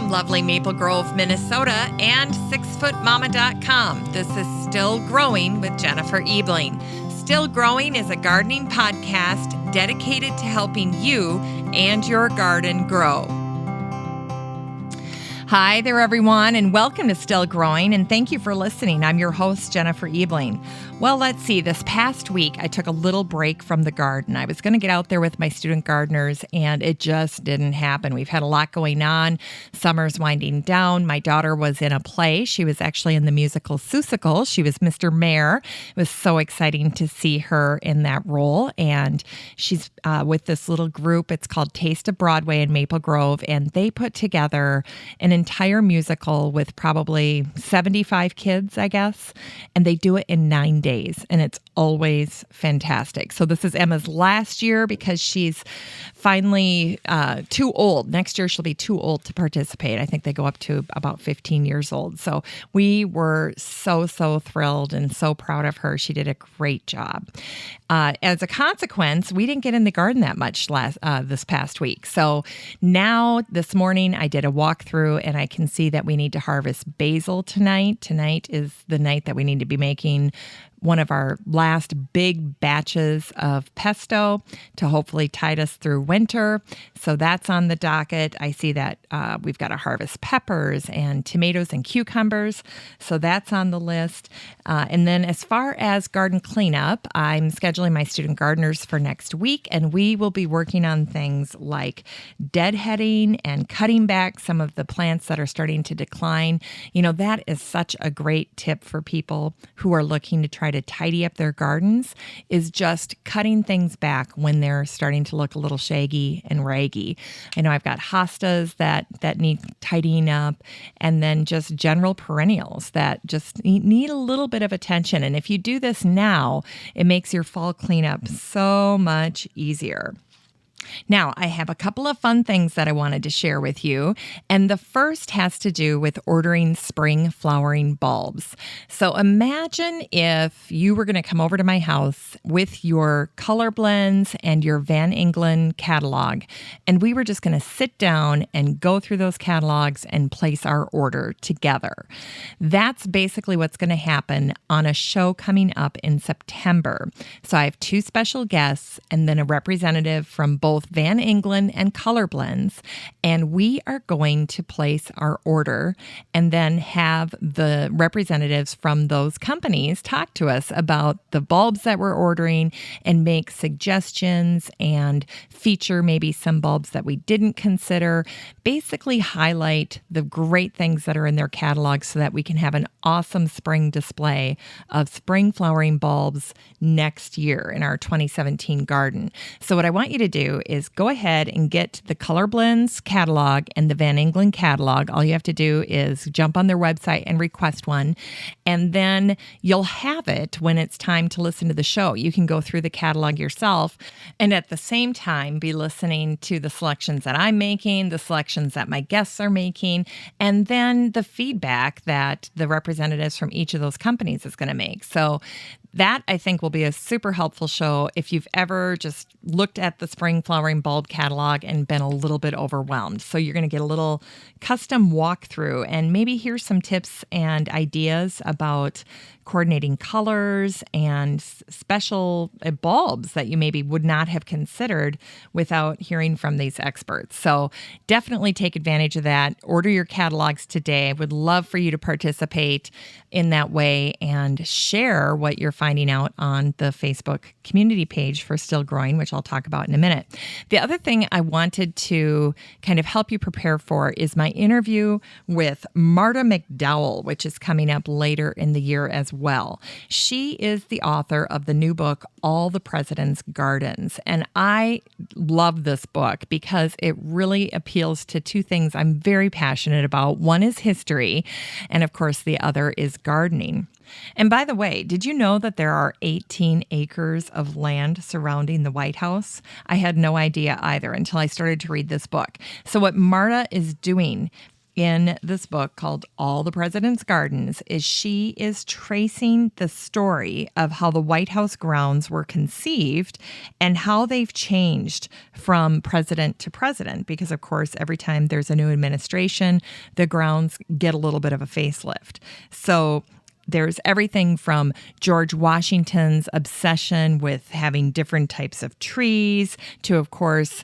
from lovely Maple Grove, Minnesota, and 6footmama.com. This is Still Growing with Jennifer Ebling. Still Growing is a gardening podcast dedicated to helping you and your garden grow. Hi there, everyone, and welcome to Still Growing, and thank you for listening. I'm your host, Jennifer Ebling. Well, let's see. This past week, I took a little break from the garden. I was going to get out there with my student gardeners, and it just didn't happen. We've had a lot going on. Summer's winding down. My daughter was in a play. She was actually in the musical Seussical. She was Mr. Mayor. It was so exciting to see her in that role, and she's with this little group. It's called Taste of Broadway in Maple Grove, and they put together an entire musical with probably 75 kids, I guess, and they do it in 9 days, and it's always fantastic. So this is Emma's last year because she's finally too old. Next year she'll be too old to participate. I think they go up to about 15 years old. So we were so thrilled and so proud of her. She did a great job. As a consequence, we didn't get in the garden that much this past week. So now this morning I did a walkthrough, and I can see that we need to harvest basil tonight. Tonight is the night that we need to be making one of our last big batches of pesto to hopefully tide us through winter. So that's on the docket. I see that we've got to harvest peppers and tomatoes and cucumbers. So that's on the list. And then as far as garden cleanup, I'm scheduling my student gardeners for next week, and we will be working on things like deadheading and cutting back some of the plants that are starting to decline. You know, that is such a great tip for people who are looking to try to tidy up their gardens, is just cutting things back when they're starting to look a little shaggy and raggy. I know I've got hostas that need tidying up, and then just general perennials that just need a little bit of attention. And if you do this now, it makes your fall cleanup so much easier. Now, I have a couple of fun things that I wanted to share with you, and the first has to do with ordering spring flowering bulbs. So imagine if you were going to come over to my house with your color blends and your Van Engelen catalog, and we were just going to sit down and go through those catalogs and place our order together. That's basically what's going to happen on a show coming up in September. So I have two special guests and then a representative from both Van Engelen and Color Blends, and we are going to place our order and then have the representatives from those companies talk to us about the bulbs that we're ordering and make suggestions and feature maybe some bulbs that we didn't consider, basically highlight the great things that are in their catalog so that we can have an awesome spring display of spring flowering bulbs next year in our 2017 garden. So what I want you to do is go ahead and get the Color Blends catalog and the Van Engelen catalog. All you have to do is jump on their website and request one, and then you'll have it when it's time to listen to the show. You can go through the catalog yourself and at the same time be listening to the selections that I'm making, the selections that my guests are making, and then the feedback that the representatives from each of those companies is going to make. So that, I think, will be a super helpful show if you've ever just looked at the spring flowering bulb catalog and been a little bit overwhelmed. So you're going to get a little custom walkthrough and maybe hear some tips and ideas about coordinating colors and special bulbs that you maybe would not have considered without hearing from these experts. So definitely take advantage of that. Order your catalogs today. I would love for you to participate in that way and share what you're finding out on the Facebook community page for Still Growing, which I'll talk about in a minute. The other thing I wanted to kind of help you prepare for is my interview with Marta McDowell, which is coming up later in the year as well. She is the author of the new book, All the President's Gardens. And I love this book because it really appeals to two things I'm very passionate about. One is history, and of course, the other is gardening. And by the way, did you know that there are 18 acres of land surrounding the White House? I had no idea either until I started to read this book. So what Marta is doing in this book called All the President's Gardens is she is tracing the story of how the White House grounds were conceived and how they've changed from president to president. Because, of course, every time there's a new administration, the grounds get a little bit of a facelift. So there's everything from George Washington's obsession with having different types of trees to, of course,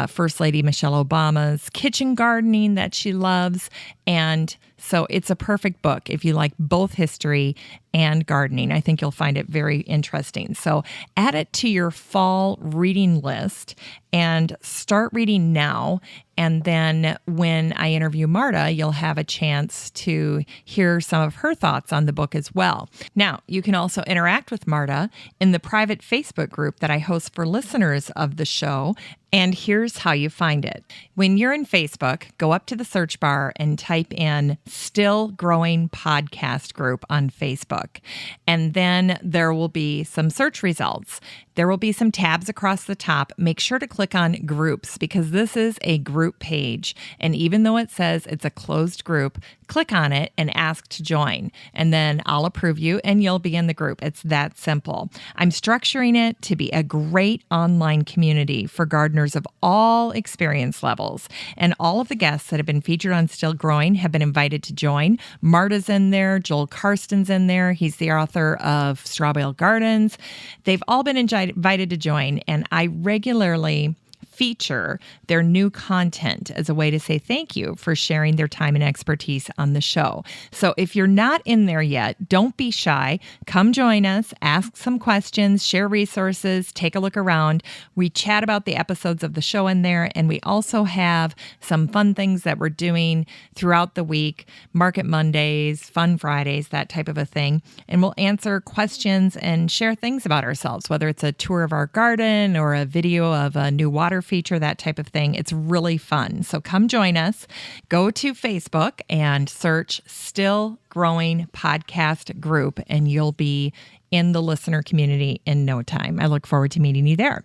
First Lady Michelle Obama's kitchen gardening that she loves. And so it's a perfect book if you like both history and gardening. I think you'll find it very interesting. So add it to your fall reading list and start reading now. And then when I interview Marta, you'll have a chance to hear some of her thoughts on the book as well. Now, you can also interact with Marta in the private Facebook group that I host for listeners of the show. And here's how you find it. When you're in Facebook, go up to the search bar and type in Still Growing Podcast Group on Facebook. And then there will be some search results. There will be some tabs across the top. Make sure to click on groups because this is a group page. And even though it says it's a closed group, click on it and ask to join. And then I'll approve you and you'll be in the group. It's that simple. I'm structuring it to be a great online community for gardeners of all experience levels. And all of the guests that have been featured on Still Growing have been invited to join. Marta's in there. Joel Karsten's in there. He's the author of Strawbale Gardens. They've all been invited to join, and I regularly feature their new content as a way to say thank you for sharing their time and expertise on the show. So if you're not in there yet, don't be shy. Come join us, ask some questions, share resources, take a look around. We chat about the episodes of the show in there, and we also have some fun things that we're doing throughout the week, Market Mondays, Fun Fridays, that type of a thing. And we'll answer questions and share things about ourselves, whether it's a tour of our garden or a video of a new water feature, that type of thing. It's really fun. So come join us. Go to Facebook and search Still Growing Podcast Group, and you'll be in the listener community in no time. I look forward to meeting you there.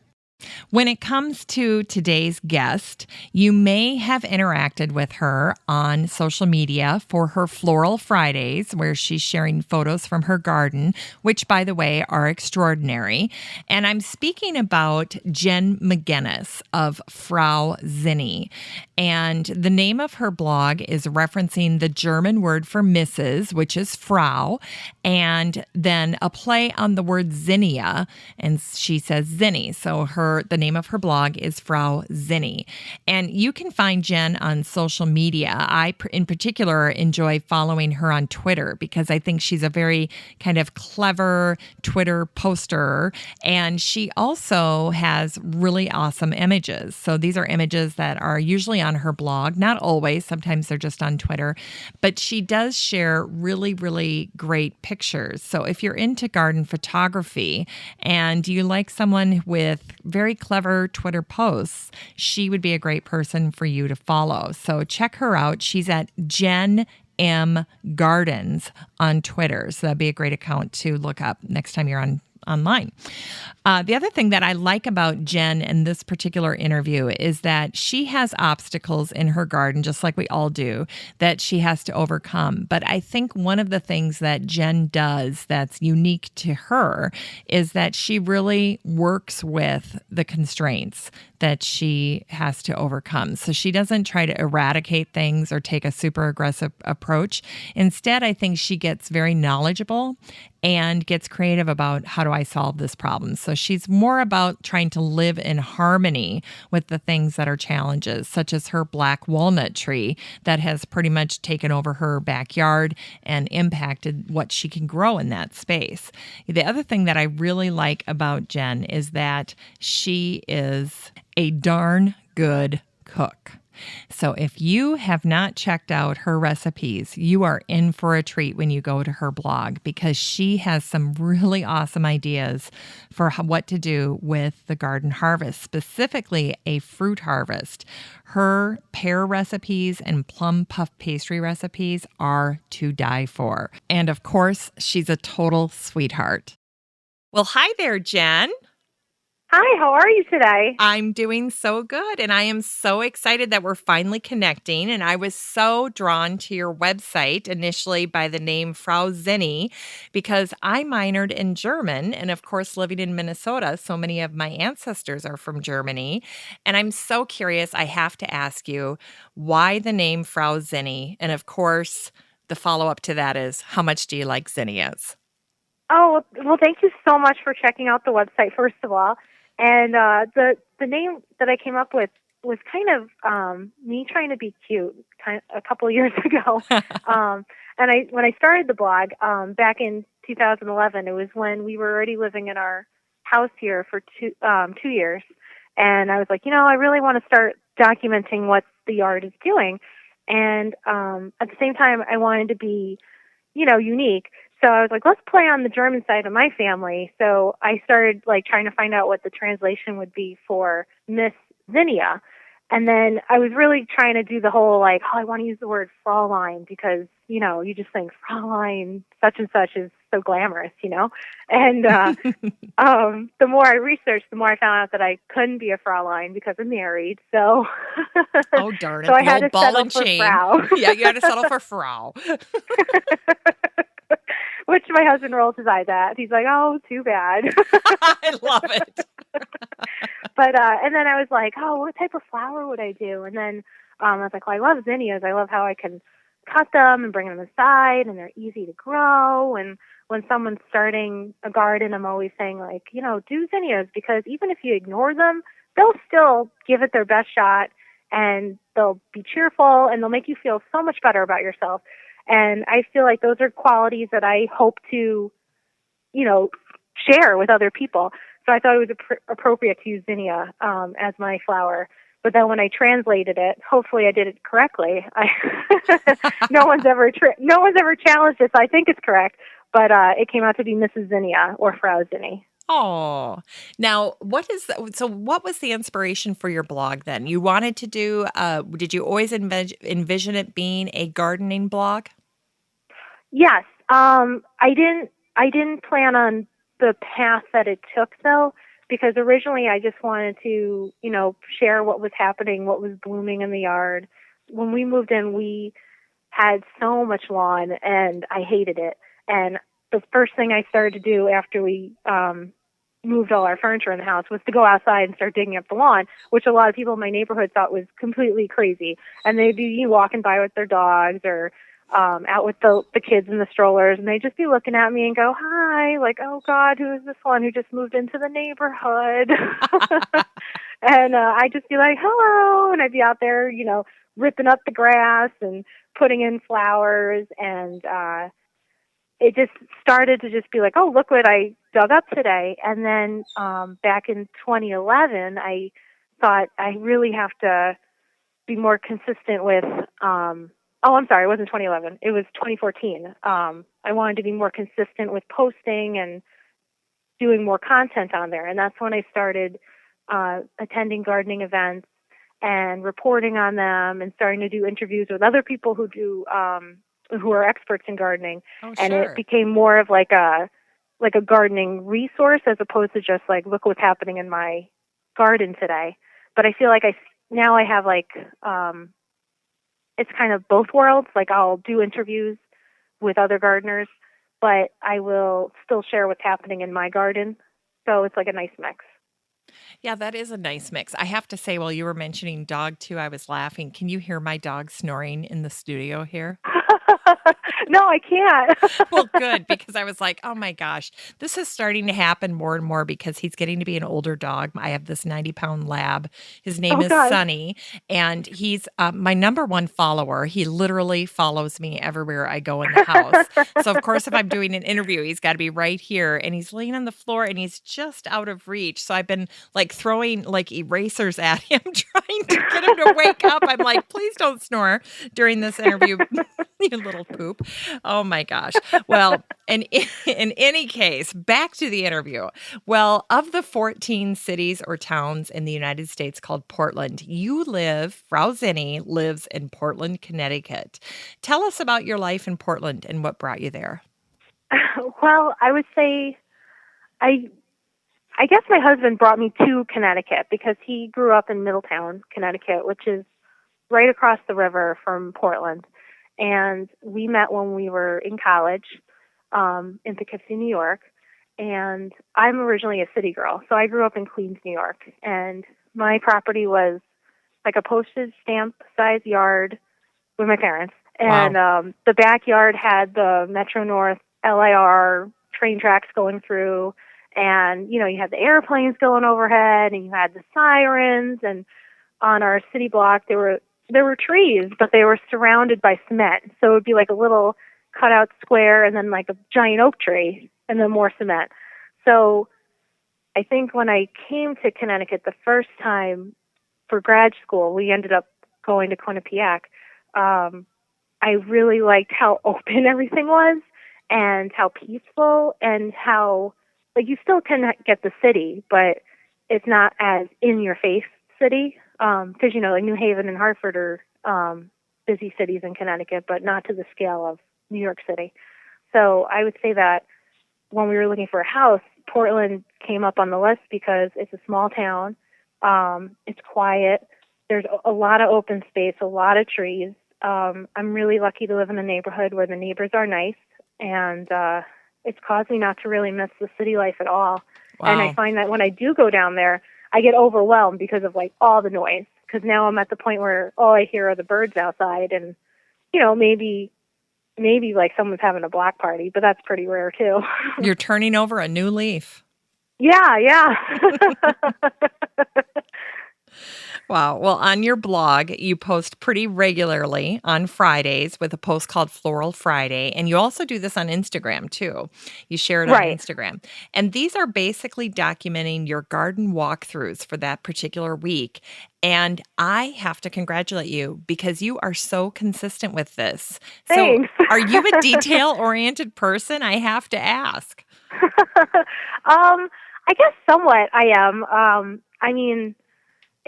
When it comes to today's guest, you may have interacted with her on social media for her Floral Fridays, where she's sharing photos from her garden, which, by the way, are extraordinary. And I'm speaking about Jen McGuinness of Frau Zinnie. And the name of her blog is referencing the German word for Mrs., which is Frau, and then a play on the word Zinnia, and she says Zinnie. So the name of her blog is Frau Zinnie. And you can find Jen on social media. I, in particular, enjoy following her on Twitter because I think she's a very kind of clever Twitter poster. And she also has really awesome images. So these are images that are usually on her blog, not always. Sometimes they're just on Twitter. But she does share really, really great pictures. So if you're into garden photography and you like someone with very clever Twitter posts, she would be a great person for you to follow. So check her out. She's at Jen M Gardens on Twitter. So that'd be a great account to look up next time you're online. The other thing that I like about Jen in this particular interview is that she has obstacles in her garden, just like we all do, that she has to overcome. But I think one of the things that Jen does that's unique to her is that she really works with the constraints that she has to overcome. So she doesn't try to eradicate things or take a super aggressive approach. Instead, I think she gets very knowledgeable and gets creative about how do I solve this problem. So she's more about trying to live in harmony with the things that are challenges, such as her black walnut tree that has pretty much taken over her backyard and impacted what she can grow in that space. The other thing that I really like about Jen is that she is a darn good cook. So if you have not checked out her recipes, you are in for a treat when you go to her blog because she has some really awesome ideas for what to do with the garden harvest, specifically a fruit harvest. Her pear recipes and plum puff pastry recipes are to die for. And of course, she's a total sweetheart. Well, hi there, Jen. Hi, how are you today? I'm doing so good, and I am so excited that we're finally connecting. And I was so drawn to your website initially by the name Frau Zinnie because I minored in German. And of course, living in Minnesota, so many of my ancestors are from Germany. And I'm so curious, I have to ask you, why the name Frau Zinnie? And of course, the follow up to that is, how much do you like zinnias? Oh, well, thank you so much for checking out the website, first of all. And the name that I came up with was kind of me trying to be cute a couple of years ago. And when I started the blog back in 2011, it was when we were already living in our house here for 2 years. And I was like, I really want to start documenting what the yard is doing. And at the same time, I wanted to be unique. So I was like, let's play on the German side of my family. So I started trying to find out what the translation would be for Miss Zinnia. And then I was really trying to do the whole I want to use the word Fraulein because, you just think Fraulein such and such is so glamorous, And the more I researched, the more I found out that I couldn't be a Fraulein because I'm married. So Oh, darn it. so I The had to old ball settle and for chain. Frau. Yeah, you had to settle for Frau. Which my husband rolls his eyes at. He's like, "Oh, too bad." I love it. But and then I was like, "Oh, what type of flower would I do?" And then I was like, "Well, I love zinnias. I love how I can cut them and bring them inside, and they're easy to grow." And when someone's starting a garden, I'm always saying do zinnias because even if you ignore them, they'll still give it their best shot, and they'll be cheerful, and they'll make you feel so much better about yourself. And I feel like those are qualities that I hope to, share with other people. So I thought it was appropriate to use zinnia as my flower. But then when I translated it, hopefully I did it correctly. No one's ever challenged it, so I think it's correct. But it came out to be Mrs. Zinnia or Frau Zinnie. Oh, now what was the inspiration for your blog then? You wanted to do, did you always envision it being a gardening blog? Yes. I didn't plan on the path that it took though, because originally I just wanted to, share what was happening, what was blooming in the yard. When we moved in, we had so much lawn and I hated it. And the first thing I started to do after we moved all our furniture in the house was to go outside and start digging up the lawn, which a lot of people in my neighborhood thought was completely crazy. And they'd be walking by with their dogs or out with the kids in the strollers, and they'd just be looking at me and go, "Hi," like, "Oh God, who is this one who just moved into the neighborhood?" And I'd just be like, "Hello," and I'd be out there, ripping up the grass and putting in flowers, and it just started to just be like, "Oh, look what I dug up today." And then back in 2011, I thought I really have to be more consistent with oh, I'm sorry, it wasn't 2011. It was 2014. I wanted to be more consistent with posting and doing more content on there. And that's when I started attending gardening events and reporting on them and starting to do interviews with other people who are experts in gardening. Oh, And sure. it became more of like a gardening resource as opposed to just look what's happening in my garden today. But I feel like now I have it's kind of both worlds. I'll do interviews with other gardeners, but I will still share what's happening in my garden. So it's like a nice mix. Yeah, that is a nice mix. I have to say, while you were mentioning dog too, I was laughing. Can you hear my dog snoring in the studio here? No, I can't. Well, good, because I was like, oh my gosh, this is starting to happen more and more because he's getting to be an older dog. I have this 90-pound lab. His name is God. Sunny, and he's my number one follower. He literally follows me everywhere I go in the house. So, of course, if I'm doing an interview, he's got to be right here, and he's laying on the floor, and he's just out of reach. So I've been throwing erasers at him, trying to get him to wake up. I'm like, please don't snore during this interview, you little poop. Oh my gosh. Well, and in any case, back to the interview. Well, of the 14 cities or towns in the United States called Portland, Frau Zinnie lives in Portland, Connecticut. Tell us about your life in Portland and what brought you there. Well, I would say I I guess my husband brought me to Connecticut because he grew up in Middletown, Connecticut, which is right across the river from Portland. And we met when we were in college in Poughkeepsie, New York. And I'm originally a city girl, so I grew up in Queens, New York. And my property was like a postage stamp size yard with my parents. And the backyard had the Metro North LIR train tracks going through. And, you know, you had the airplanes going overhead and you had the sirens. And on our city block, there were trees, but they were surrounded by cement. So it would be like a little cutout square and then like a giant oak tree and then more cement. So I think when I came to Connecticut the first time for grad school, we ended up going to Quinnipiac. I really liked how open everything was and how peaceful and how, like, you still can get the city, but it's not as in-your-face city. Because, you know, like New Haven and Hartford are busy cities in Connecticut, but not to the scale of New York City. So I would say that when we were looking for a house, Portland came up on the list because it's a small town. It's quiet. There's a lot of open space, a lot of trees. I'm really lucky to live in a neighborhood where the neighbors are nice, and it's caused me not to really miss the city life at all. Wow. And I find that when I do go down there, I get overwhelmed because of like all the noise. Because now I'm at the point where all I hear are the birds outside, and you know, maybe like someone's having a block party, but that's pretty rare too. You're turning over a new leaf. Yeah. Wow. Well, on your blog, you post pretty regularly on Fridays with a post called Floral Friday. And you also do this on Instagram, too. You share it on Instagram. And these are basically documenting your garden walkthroughs for that particular week. And I have to congratulate you because you are so consistent with this. Thanks. So are you a detail-oriented person? I have to ask. I guess somewhat I am. I mean,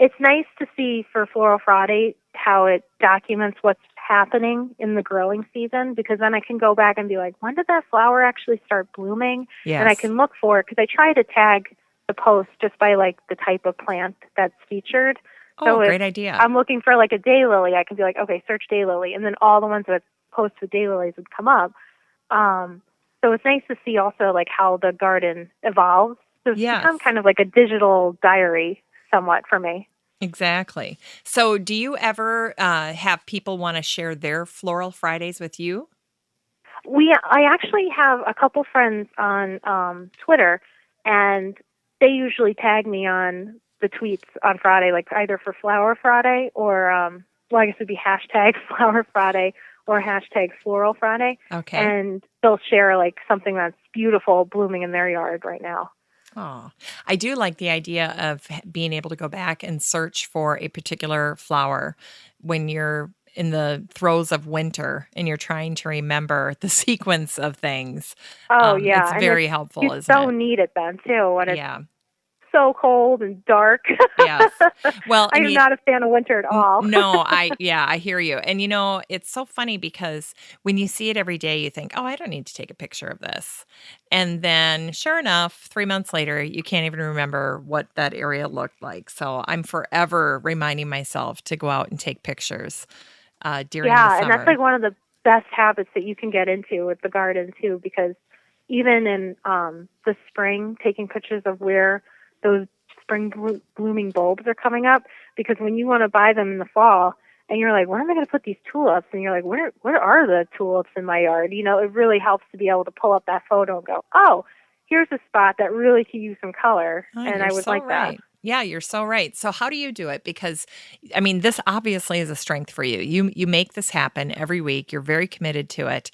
it's nice to see for Floral Friday how it documents what's happening in the growing season, because then I can go back and be like, when did that flower actually start blooming? Yes. And I can look for it, because I try to tag the post just by like the type of plant that's featured. So great idea. I'm looking for like a daylily, I can be like, okay, search daylily, and then all the ones that post with daylilies would come up. So it's nice to see also like how the garden evolves. So it's become kind of like a digital diary somewhat for me. Exactly. So do you ever have people want to share their Floral Fridays with you? I actually have a couple friends on Twitter, and they usually tag me on the tweets on Friday, like either for Flower Friday or, I guess it would be hashtag Flower Friday or hashtag Floral Friday. Okay. And they'll share like something that's beautiful blooming in their yard right now. Oh, I do like the idea of being able to go back and search for a particular flower when you're in the throes of winter and you're trying to remember the sequence of things. Oh, yeah. It's very helpful, isn't it? You so need it then, too, when it's so cold and dark. Yes. Well, I'm not a fan of winter at all. No, I hear you. And, you know, it's so funny because when you see it every day, you think, oh, I don't need to take a picture of this. And then sure enough, 3 months later, you can't even remember what that area looked like. So I'm forever reminding myself to go out and take pictures during the summer. Yeah, and that's like one of the best habits that you can get into with the garden, too, because even in the spring, taking pictures of where those spring blooming bulbs are coming up, because when you want to buy them in the fall and you're like, where am I going to put these tulips? And you're like, where are the tulips in my yard? You know, it really helps to be able to pull up that photo and go, oh, here's a spot that really could use some color. And I would like that. Yeah, you're so right. So how do you do it? Because, I mean, this obviously is a strength for you. You make this happen every week. You're very committed to it.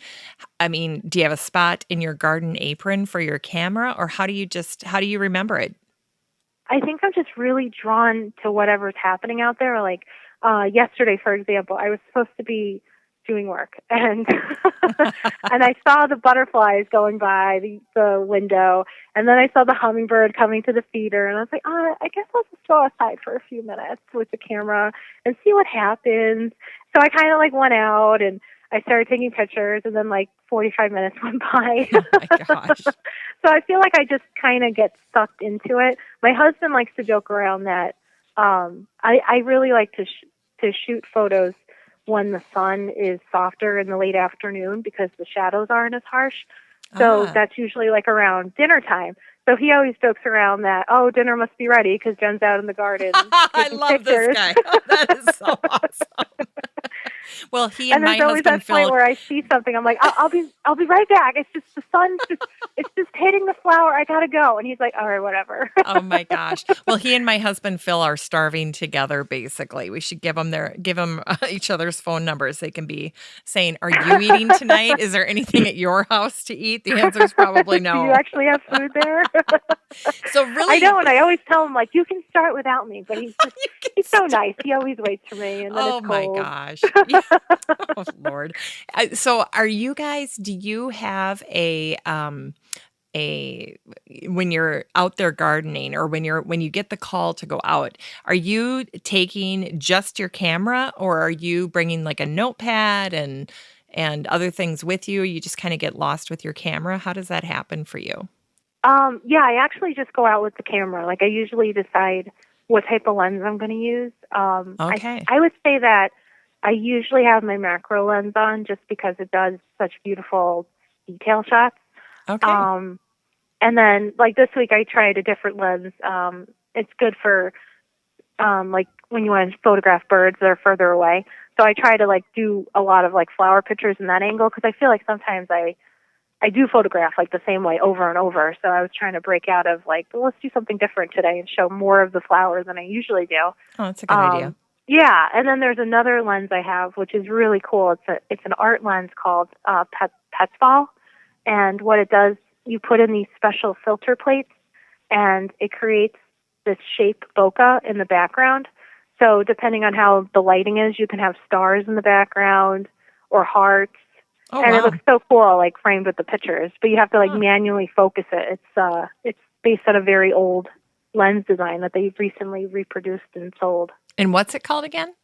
I mean, do you have a spot in your garden apron for your camera, or how do you remember it? I think I'm just really drawn to whatever's happening out there. Like yesterday, for example, I was supposed to be doing work, and and I saw the butterflies going by the window, and then I saw the hummingbird coming to the feeder, and I was like, I guess I'll just go outside for a few minutes with the camera and see what happens. So I kind of like went out, and I started taking pictures, and then like 45 minutes went by. Oh my gosh. So I feel like I just kind of get sucked into it. My husband likes to joke around that I really like to shoot photos when the sun is softer in the late afternoon because the shadows aren't as harsh. So that's usually like around dinner time. So he always jokes around that, oh, dinner must be ready because Jen's out in the garden. I love pictures. this guy. Oh, that is so awesome. Well, he and my there's always husband that point where I see something, I'm like, I'll be right back. It's just the sun's it's just hitting the flower. I gotta go. And he's like, all right, whatever. Oh my gosh. Well, he and my husband Phil are starving together. Basically, we should give them each other's phone numbers. They can be saying, "Are you eating tonight? Is there anything at your house to eat?" The answer is probably no. Do you actually have food there? So really, I know, and I always tell him like, you can start without me, but he's so nice. He always waits for me, and then oh it's my cold. gosh. Oh Lord. So are you guys, do you have a when you're out there gardening or when you get the call to go out, are you taking just your camera or are you bringing like a notepad and other things with you? You just kind of get lost with your camera. How does that happen for you? Yeah, I actually just go out with the camera. Like I usually decide what type of lens I'm going to use. Okay. I would say that I usually have my macro lens on just because it does such beautiful detail shots. Okay. And then like this week I tried a different lens. It's good for like when you want to photograph birds that are further away. So I try to like do a lot of like flower pictures in that angle because I feel like sometimes I do photograph like the same way over and over. So I was trying to break out of like, well, let's do something different today and show more of the flowers than I usually do. Oh, that's a good idea. Yeah, and then there's another lens I have, which is really cool. It's an art lens called Petzval, and what it does, you put in these special filter plates, and it creates this shape bokeh in the background. So depending on how the lighting is, you can have stars in the background or hearts. Oh, and wow. It looks so cool, like framed with the pictures. But you have to like manually focus it. It's based on a very old lens design that they've recently reproduced and sold. And what's it called again?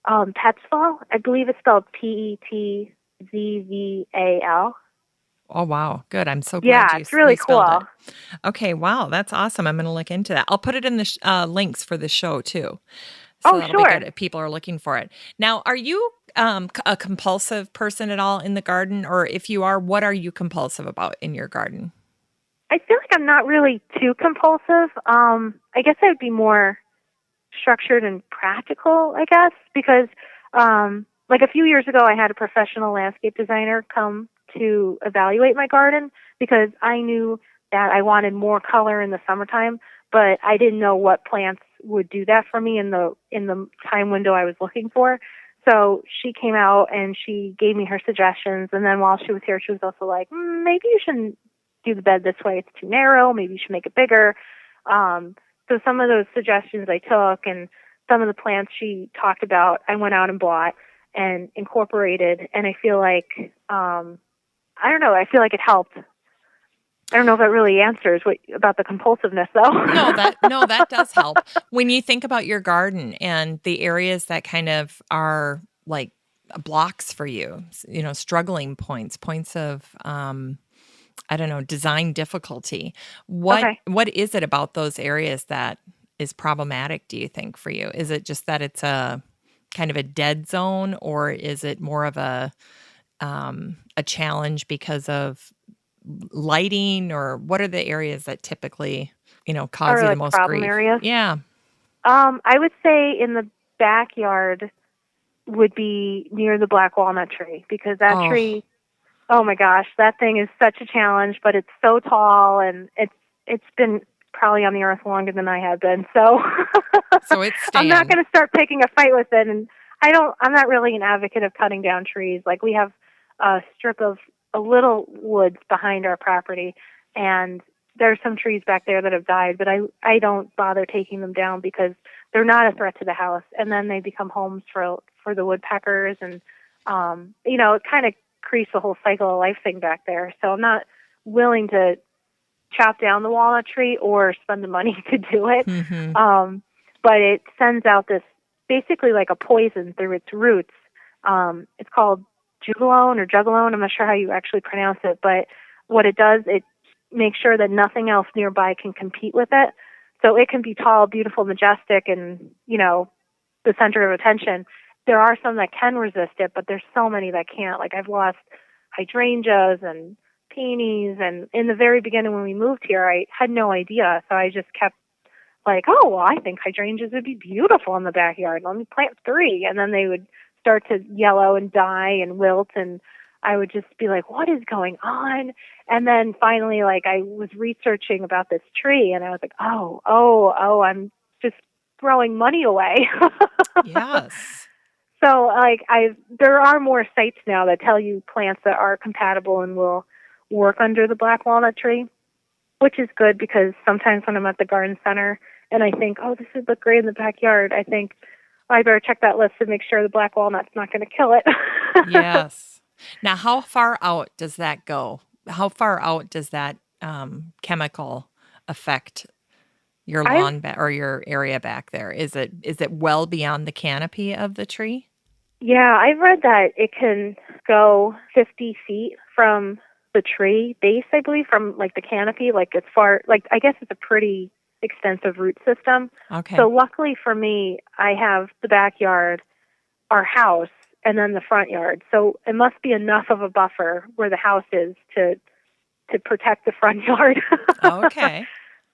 Petzval. I believe it's spelled Petzval. Oh, wow. Good. I'm so glad it's really you spelled cool. it. Okay. Wow. That's awesome. I'm going to look into that. I'll put it in the links for the show too. So that'll be good if people are looking for it. Now, are you a compulsive person at all in the garden? Or if you are, what are you compulsive about in your garden? I feel like I'm not really too compulsive. I guess I would be more structured and practical, I guess, because like a few years ago, I had a professional landscape designer come to evaluate my garden because I knew that I wanted more color in the summertime, but I didn't know what plants would do that for me in the time window I was looking for. So she came out and she gave me her suggestions, and then while she was here, she was also like, maybe you shouldn't do the bed this way. It's too narrow. Maybe you should make it bigger. So some of those suggestions I took, and some of the plants she talked about, I went out and bought and incorporated. And I feel like, I don't know, I feel like it helped. I don't know if that really answers about the compulsiveness, though. No, that does help. When you think about your garden and the areas that kind of are like blocks for you, struggling points of, I don't know, design difficulty. What is it about those areas that is problematic, do you think, for you? Is it just that it's a kind of a dead zone, or is it more of a challenge because of lighting, or what are the areas that typically, cause you the most problem grief? Areas? Yeah. I would say in the backyard would be near the black walnut tree, because that tree, oh my gosh, that thing is such a challenge, but it's so tall, and it's been probably on the earth longer than I have been. So, it's I'm not going to start picking a fight with it. And I'm not really an advocate of cutting down trees. Like, we have a strip of a little woods behind our property, and there's some trees back there that have died, but I don't bother taking them down because they're not a threat to the house. And then they become homes for the woodpeckers, and it kind of creates the whole cycle of life thing back there. So I'm not willing to chop down the walnut tree or spend the money to do it. Mm-hmm. But it sends out this basically like a poison through its roots. It's called jugalone or jugalone. I'm not sure how you actually pronounce it, but what it does, it makes sure that nothing else nearby can compete with it. So it can be tall, beautiful, majestic, and, the center of attention. There are some that can resist it, but there's so many that can't. Like I've lost hydrangeas and peonies, and in the very beginning when we moved here, I had no idea. So I just kept like, oh, well, I think hydrangeas would be beautiful in the backyard. Let me plant 3. And then they would start to yellow and die and wilt, and I would just be like, what is going on? And then finally, like, I was researching about this tree, and I was like, oh, I'm just throwing money away. Yes. So, like, there are more sites now that tell you plants that are compatible and will work under the black walnut tree, which is good because sometimes when I'm at the garden center and I think, oh, this would look great in the backyard, I think, I better check that list and make sure the black walnut's not going to kill it. Yes. Now, how far out does that go? How far out does that chemical affect your lawn or your area back there? Is it well beyond the canopy of the tree? Yeah, I've read that it can go 50 feet from the tree base, I believe, from like the canopy, like as far, like I guess it's a pretty extensive root system. Okay. So luckily for me, I have the backyard, our house, and then the front yard. So it must be enough of a buffer where the house is to protect the front yard. Okay.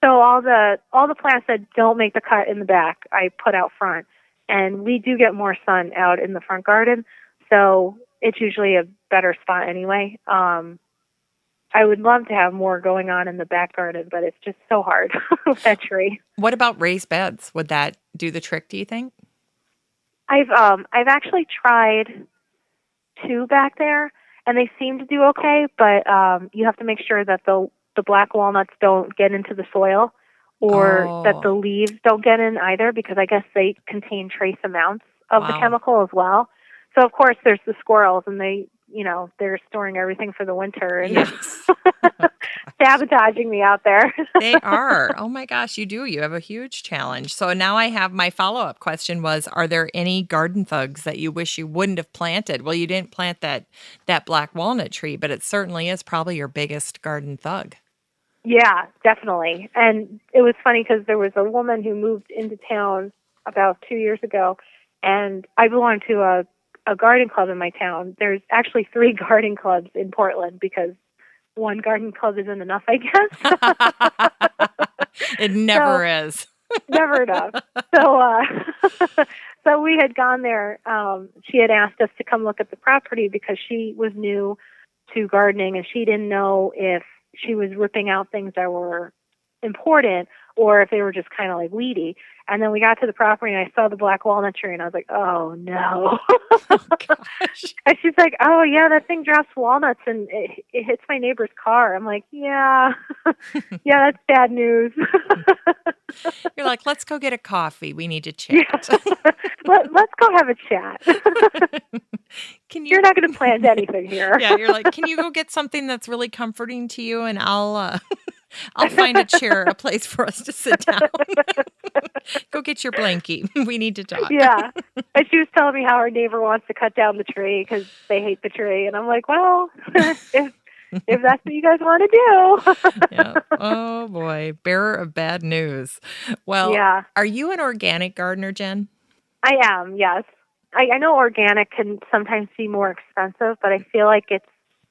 So all the plants that don't make the cut in the back, I put out front. And we do get more sun out in the front garden, so it's usually a better spot anyway. I would love to have more going on in the back garden, but it's just so hard with that tree. What about raised beds? Would that do the trick, do you think? I've actually tried 2 back there, and they seem to do okay, but you have to make sure that the black walnuts don't get into the soil, or that the leaves don't get in either, because I guess they contain trace amounts of the chemical as well. So, of course, there's the squirrels, and they're storing everything for the winter and yes. sabotaging me out there. They are. Oh, my gosh, you do. You have a huge challenge. So now I have my follow-up question was, are there any garden thugs that you wish you wouldn't have planted? Well, you didn't plant that black walnut tree, but it certainly is probably your biggest garden thug. Yeah, definitely. And it was funny because there was a woman who moved into town about 2 years ago, and I belong to a garden club in my town. There's actually 3 garden clubs in Portland because one garden club isn't enough, I guess. It never is. Never enough. So, so we had gone there. She had asked us to come look at the property because she was new to gardening, and she didn't know if she was ripping out things that were important or if they were just kind of like weedy. And then we got to the property and I saw the black walnut tree and I was like, oh no. Oh, gosh. And she's like, oh yeah, that thing drops walnuts and it hits my neighbor's car. I'm like, yeah, yeah, that's bad news. You're like, let's go get a coffee. We need to chat. Yeah. Let's go have a chat. You're not going to plant anything here. Yeah, you're like, can you go get something that's really comforting to you, and I'll find a chair, a place for us to sit down. Go get your blankie. We need to talk. Yeah, and she was telling me how her neighbor wants to cut down the tree because they hate the tree, and I'm like, well, if that's what you guys want to do. Yeah. Oh boy, bearer of bad news. Well, yeah. Are you an organic gardener, Jen? I am, yes. I know organic can sometimes be more expensive, but I feel like it's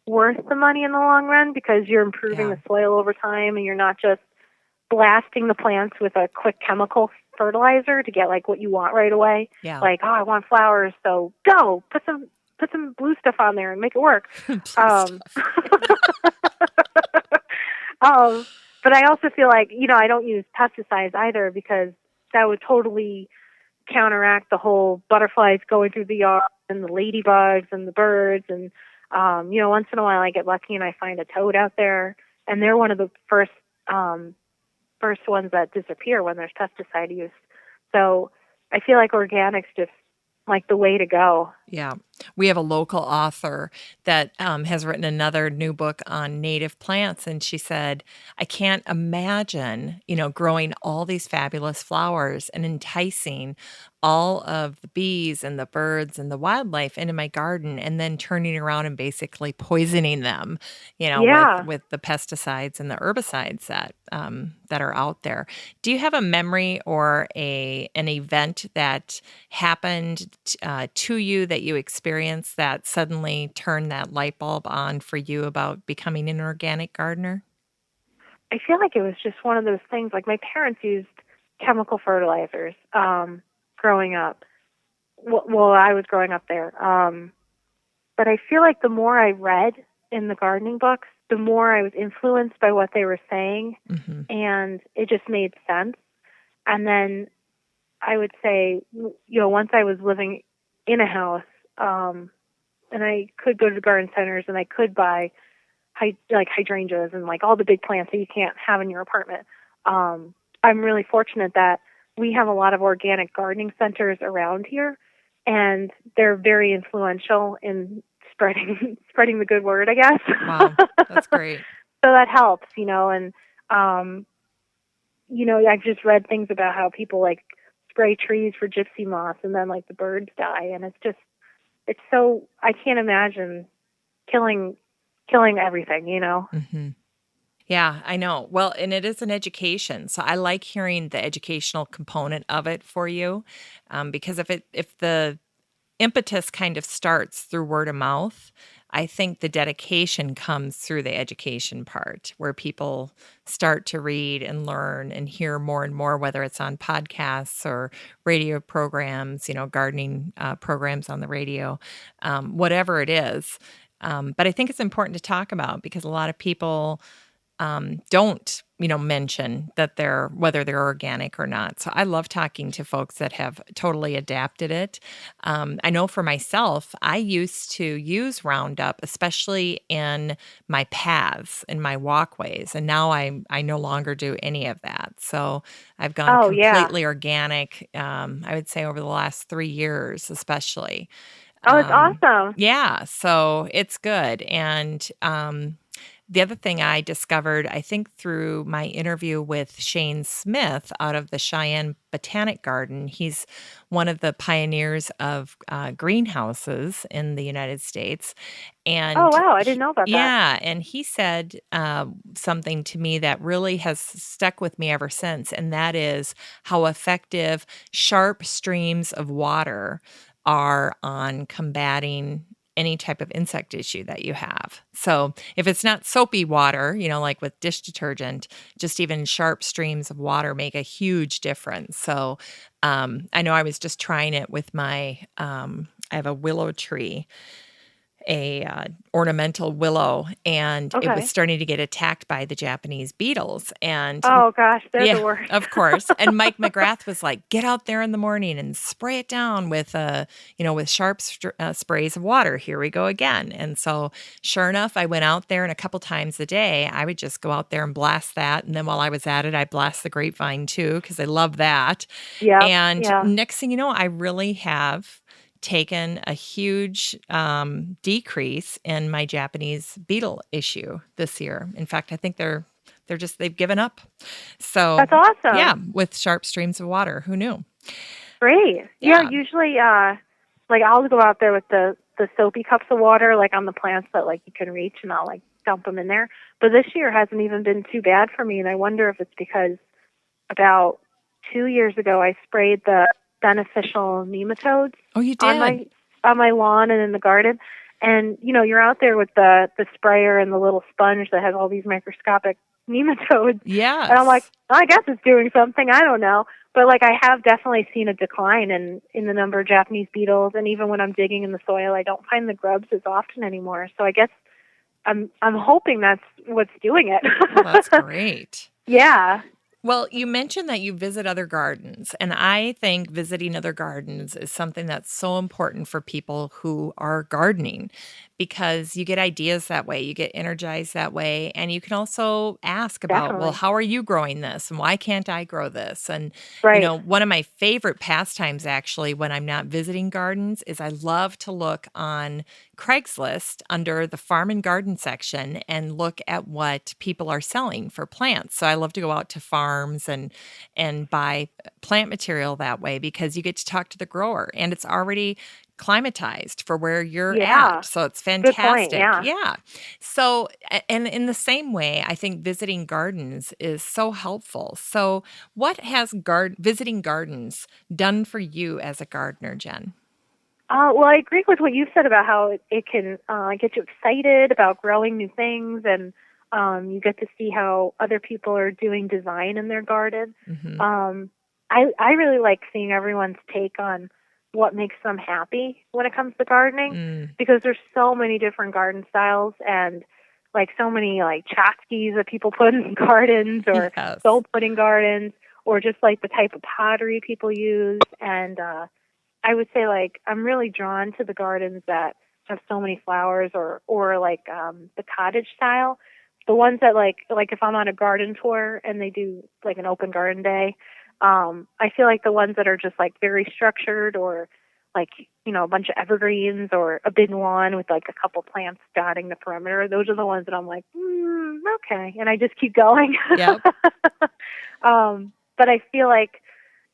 worth the money in the long run because you're improving the soil over time and you're not just blasting the plants with a quick chemical fertilizer to get like what you want right away. Yeah. Like, oh, I want flowers, so go put some blue stuff on there and make it work. But I also feel like, I don't use pesticides either because that would totally counteract the whole butterflies going through the yard and the ladybugs and the birds. And, once in a while I get lucky and I find a toad out there, and they're one of the first ones that disappear when there's pesticide use. So I feel like organics just like the way to go. Yeah. We have a local author that has written another new book on native plants. And she said, I can't imagine, growing all these fabulous flowers and enticing all of the bees and the birds and the wildlife into my garden and then turning around and basically poisoning them, Yeah. with the pesticides and the herbicides that are out there. Do you have a memory or an event that happened to you that you experienced that suddenly turned that light bulb on for you about becoming an organic gardener? I feel like it was just one of those things, like my parents used chemical fertilizers growing up. Well, I was growing up there. But I feel like the more I read in the gardening books, the more I was influenced by what they were saying, Mm-hmm. and it just made sense. And then I would say, once I was living in a house, and I could go to the garden centers and I could buy hydrangeas and like all the big plants that you can't have in your apartment. I'm really fortunate that we have a lot of organic gardening centers around here, and they're very influential in spreading the good word, I guess. Wow, that's great. So that helps, and I've just read things about how people like spray trees for gypsy moths and then like the birds die, and it's so, I can't imagine killing everything, Mm-hmm. Yeah, I know. Well, and it is an education. So I like hearing the educational component of it for you, because if the impetus kind of starts through word of mouth, I think the dedication comes through the education part, where people start to read and learn and hear more and more, whether it's on podcasts or radio programs, gardening programs on the radio, whatever it is. But I think it's important to talk about, because a lot of people don't, mention that whether they're organic or not. So I love talking to folks that have totally adapted it. I know for myself, I used to use Roundup, especially in my paths and my walkways. And now I no longer do any of that. So I've gone completely organic, I would say over the last 3 years, especially. Oh, it's awesome. Yeah. So it's good. And, the other thing I discovered, I think through my interview with Shane Smith out of the Cheyenne Botanic Garden, he's one of the pioneers of greenhouses in the United States. And oh, wow, I didn't know about that. Yeah, and he said something to me that really has stuck with me ever since, and that is how effective sharp streams of water are on combating any type of insect issue that you have. So if it's not soapy water, like with dish detergent, just even sharp streams of water make a huge difference. So I know I was just trying it with I have a willow tree, a ornamental willow, and it was starting to get attacked by the Japanese beetles. And oh gosh, they're the worst. Of course. And Mike McGrath was like, get out there in the morning and spray it down with with sharp sprays of water. Here we go again. And so sure enough, I went out there, and a couple times a day, I would just go out there and blast that. And then while I was at it, I blast the grapevine too, because I love that. Yeah. And next thing you know, I really have taken a huge decrease in my Japanese beetle issue this year. In fact, I think they've given up. So that's awesome. Yeah, with sharp streams of water. Who knew? Great. Yeah, usually like I'll go out there with the soapy cups of water like on the plants that like you can reach, and I'll like dump them in there. But this year hasn't even been too bad for me, and I wonder if it's because about 2 years ago I sprayed the beneficial nematodes. Oh, you did? On my lawn and in the garden. And, you're out there with the sprayer and the little sponge that has all these microscopic nematodes. Yeah. And I'm like, I guess it's doing something. I don't know. But, like, I have definitely seen a decline in the number of Japanese beetles. And even when I'm digging in the soil, I don't find the grubs as often anymore. So I guess I'm hoping that's what's doing it. Well, that's great. Yeah. Well, you mentioned that you visit other gardens, and I think visiting other gardens is something that's so important for people who are gardening because you get ideas that way, you get energized that way, and you can also ask about, well, Definitely. how are you growing this? And why can't I grow this? And, Right. one of my favorite pastimes actually when I'm not visiting gardens is I love to look on Craigslist under the farm and garden section and look at what people are selling for plants. So I love to go out to farms and buy plant material that way because you get to talk to the grower and it's already climatized for where you're Yeah. at. So it's Good point. fantastic. Yeah. Yeah. So and in the same way, I think visiting gardens is so helpful. So what has visiting gardens done for you as a gardener, Jen? Well, I agree with what you said about how it can get you excited about growing new things, and you get to see how other people are doing design in their garden. Mhm. I really like seeing everyone's take on what makes them happy when it comes to gardening, Mm. because there's so many different garden styles and like so many like tchotchkes that people put in gardens or Yes. they'll put in gardens, or just like the type of pottery people use. And I would say like I'm really drawn to the gardens that have so many flowers, or like the cottage style. The ones that like if I'm on a garden tour and they do like an open garden day, I feel like the ones that are just like very structured, or like, a bunch of evergreens or a big lawn with like a couple plants dotting the perimeter, those are the ones that I'm like, okay. And I just keep going. Yep. But I feel like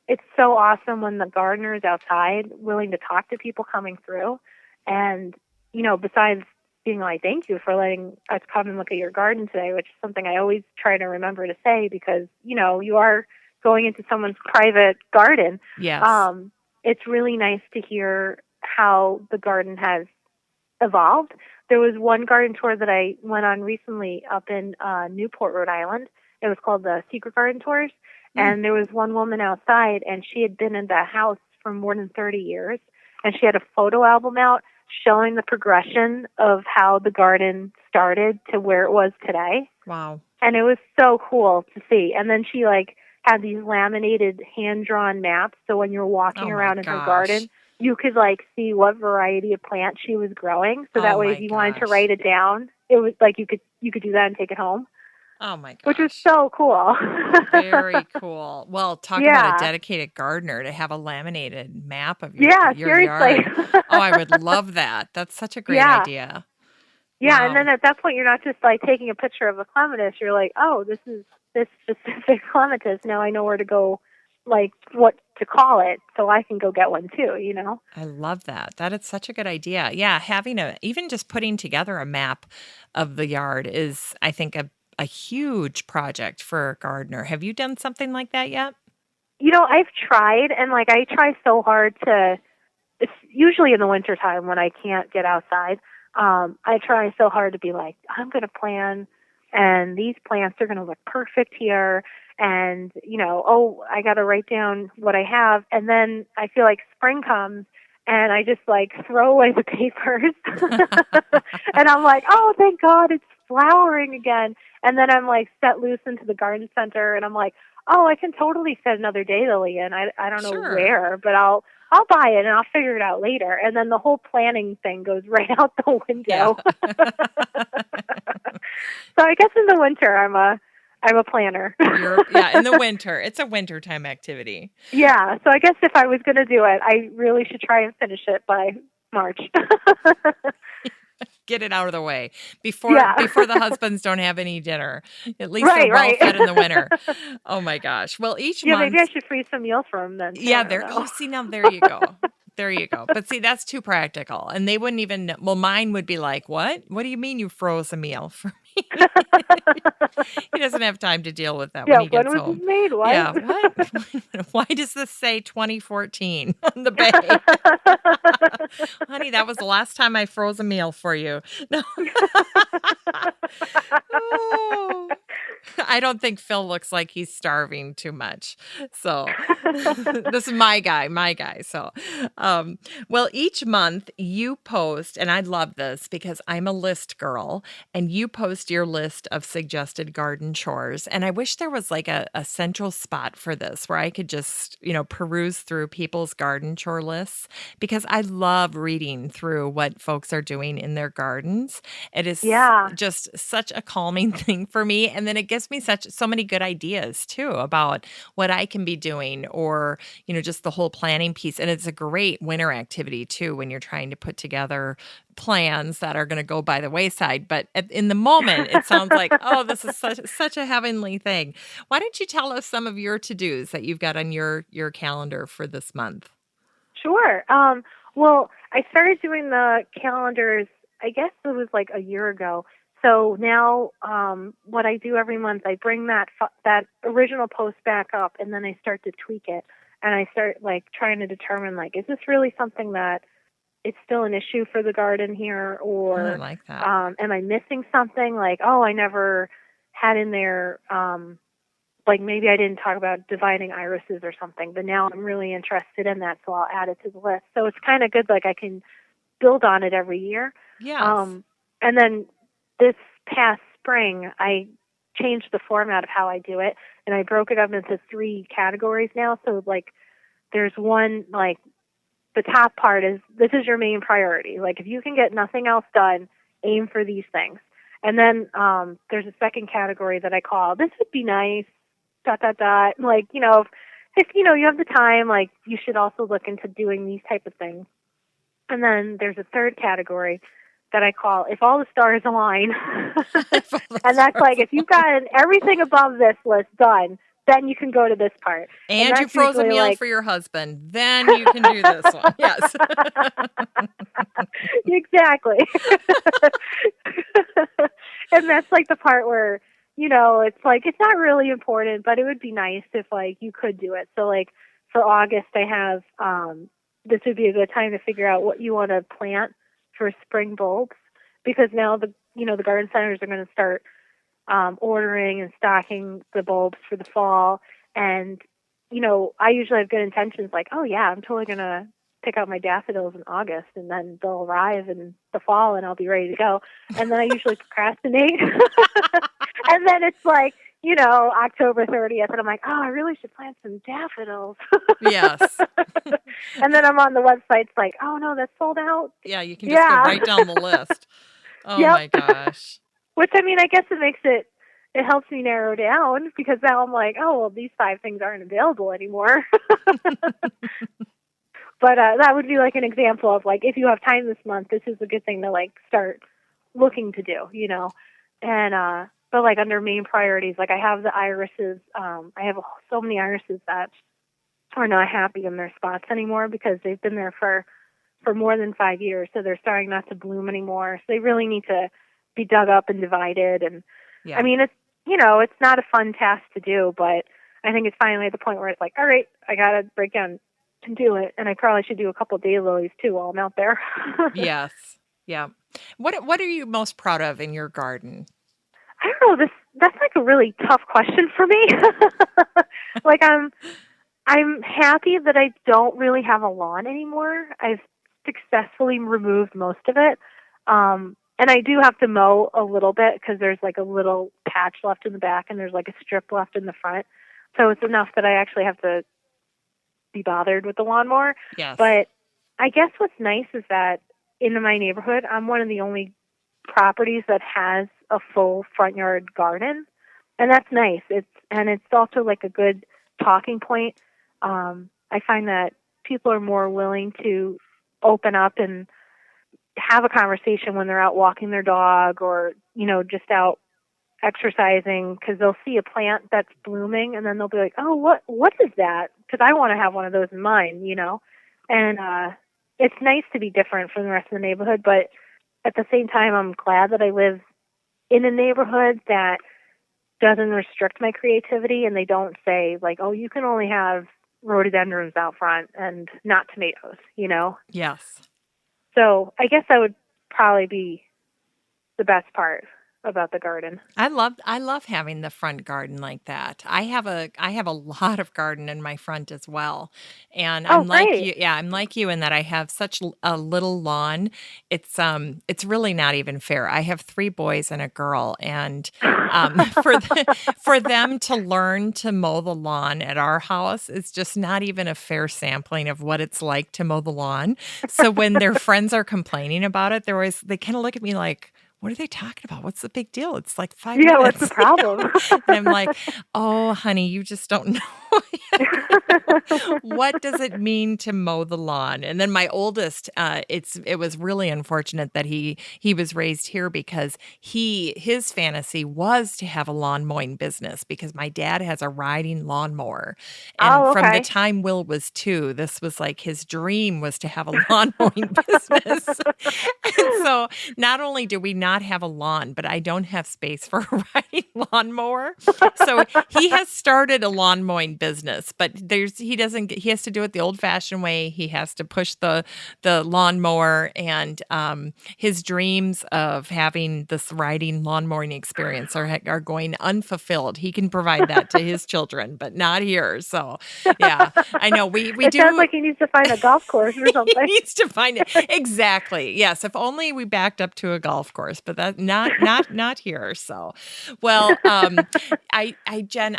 it's so awesome when the gardener is outside willing to talk to people coming through. And, besides being like, thank you for letting us come and look at your garden today, which is something I always try to remember to say because, you are going into someone's private garden. Yes. It's really nice to hear how the garden has evolved. There was one garden tour that I went on recently up in Newport, Rhode Island. It was called the Secret Garden Tours. And there was one woman outside, and she had been in that house for more than 30 years. And she had a photo album out showing the progression of how the garden started to where it was today. Wow. And it was so cool to see. And then she had these laminated hand-drawn maps. So when you were walking around in her garden, you could see what variety of plant she was growing. So that way, if you wanted to write it down, it was like you could do that and take it home. Oh my gosh. Which was so cool. Very cool. Well, talk about a dedicated gardener to have a laminated map of your seriously. yard. Oh, I would love that. That's such a great idea. Yeah, Wow. And then at that point, you're not just taking a picture of a clematis. You're like, oh, this is this specific clematis. Now I know where to go, what to call it, so I can go get one too, I love that. That is such a good idea. Yeah, even just putting together a map of the yard is, I think, a huge project for a gardener. Have you done something like that yet? I've tried, and I try so hard to, it's usually in the wintertime when I can't get outside. I try so hard to be like, I'm going to plan, and these plants are going to look perfect here. And, I got to write down what I have. And then I feel like spring comes and I just throw away the papers. And I'm like, oh, thank God it's flowering again. And then I'm set loose into the garden center and I'm like, oh, I can totally set another daylily in. I don't know where, but I'll buy it and I'll figure it out later. And then the whole planning thing goes right out the window. Yeah. So I guess in the winter I'm a planner. In the winter. It's a wintertime activity. Yeah. So I guess if I was going to do it, I really should try and finish it by March. Get it out of the way before the husbands don't have any dinner. At least they're well fed in the winter. Oh my gosh. Well, each month. Maybe I should freeze some meals for them then. Yeah, now there you go. There you go. But see, that's too practical. And they wouldn't even know. Well, mine would be like, what? What do you mean you froze a meal for me? He doesn't have time to deal with that when he gets home. When was it made? What? Yeah, what? Why does this say 2014 on the bag? Honey, that was the last time I froze a meal for you. No. Oh. I don't think Phil looks like he's starving too much. So this is my guy. So, well, each month you post, and I love this because I'm a list girl, and you post your list of suggested garden chores. And I wish there was like a central spot for this where I could just, peruse through people's garden chore lists because I love reading through what folks are doing in their gardens. It is Yeah. just such a calming thing for me. And then it gives me so many good ideas too about what I can be doing or, just the whole planning piece. And it's a great winter activity too when you're trying to put together plans that are going to go by the wayside. But in the moment, it sounds like, oh, this is such a heavenly thing. Why don't you tell us some of your to-dos that you've got on your calendar for this month? Sure. Well, I started doing the calendars, I guess it was like a year ago. So now what I do every month, I bring that original post back up, and then I start to tweak it. And I start like trying to determine, like, is this really something that it's still an issue for the garden here? Or I like that. am I missing something? Like, oh, I never had in there, like maybe I didn't talk about dividing irises or something, but now I'm really Yes. interested in that, so I'll add it to the list. So it's kind of good, like I can build on it every year. Yes. And then this past spring, I changed the format of how I do it, and I broke it up into 3 categories now. So, like, there's one, like, the top part is, this is your main priority. Like, if you can get nothing else done, aim for these things. And then there's a second category that I call, this would be nice, ... Like, if you have the time, like, you should also look into doing these type of things. And then there's a third category that I call, if all the stars align. And that's like, if you've gotten everything above this list done, then you can go to this part. And you froze a meal for your husband. Then you can do this one. Yes. Exactly. And that's like the part where, it's like, it's not really important, but it would be nice if, like, you could do it. So, like, for August, I have, this would be a good time to figure out what you want to plant for spring bulbs, because now the garden centers are going to start ordering and stocking the bulbs for the fall. And, I usually have good intentions, like, oh yeah, I'm totally going to pick out my daffodils in August, and then they'll arrive in the fall and I'll be ready to go. And then I usually procrastinate. And then it's like, October 30th, and I'm like, oh, I really should plant some daffodils. Yes. And then I'm on the website, it's like, oh no, that's sold out. Yeah, you can just go right down the list. Oh Yep. my gosh. Which, I mean, I guess it helps me narrow down, because now I'm like, oh, well, these 5 things aren't available anymore. But that would be like an example of, like, if you have time this month, this is a good thing to, like, start looking to do, And, but, like, under main priorities, like, I have the irises. I have so many irises that are not happy in their spots anymore because they've been there for more than 5 years. So they're starting not to bloom anymore. So they really need to be dug up and divided. And yeah. I mean, it's, it's not a fun task to do, but I think it's finally at the point where it's like, all right, I got to break down and do it. And I probably should do a couple of daylilies too while I'm out there. Yes. Yeah. What are you most proud of in your garden? I don't know. That's like a really tough question for me. Like, I'm happy that I don't really have a lawn anymore. I've successfully removed most of it. And I do have to mow a little bit because there's like a little patch left in the back and there's like a strip left in the front. So it's enough that I actually have to be bothered with the lawnmower. Yes. But I guess what's nice is that in my neighborhood, I'm one of the only properties that has a full front yard garden. And that's nice. It's also like a good talking point. I find that people are more willing to open up and have a conversation when they're out walking their dog or, just out exercising, because they'll see a plant that's blooming and then they'll be like, oh, what is that? Because I want to have one of those in mine, And it's nice to be different from the rest of the neighborhood, but at the same time, I'm glad that I live in a neighborhood that doesn't restrict my creativity, and they don't say, like, oh, you can only have rhododendrons out front and not tomatoes, Yes. So I guess that would probably be the best part about the garden. I love having the front garden like that. I have a lot of garden in my front as well. And Oh, I'm like great. you, yeah, I'm like you in that I have such a little lawn. It's really not even fair. I have 3 boys and a girl, and for them to learn to mow the lawn at our house is just not even a fair sampling of what it's like to mow the lawn. So when their friends are complaining about it, they kind of look at me like, what are they talking about? What's the big deal? It's like 5 Yeah, what's the minutes. problem? And I'm like, oh, honey, you just don't know. What does it mean to mow the lawn? And then my oldest, it was really unfortunate that he was raised here because his fantasy was to have a lawn mowing business because my dad has a riding lawnmower. And Oh, from the okay. time Will was 2, this was like his dream was to have a lawn mowing business. And so not only do we not have a lawn, but I don't have space for a riding lawnmower. So he has started a lawn mowing business, but he has to do it the old fashioned way. He has to push the lawnmower, and his dreams of having this riding lawn mowing experience are going unfulfilled. He can provide that to his children, but not here. So yeah, I know we It do. sounds like he needs to find a golf course or He something. needs to find it. Exactly. Yes. If only we backed up to a golf course, but that not here. So, well, Jen,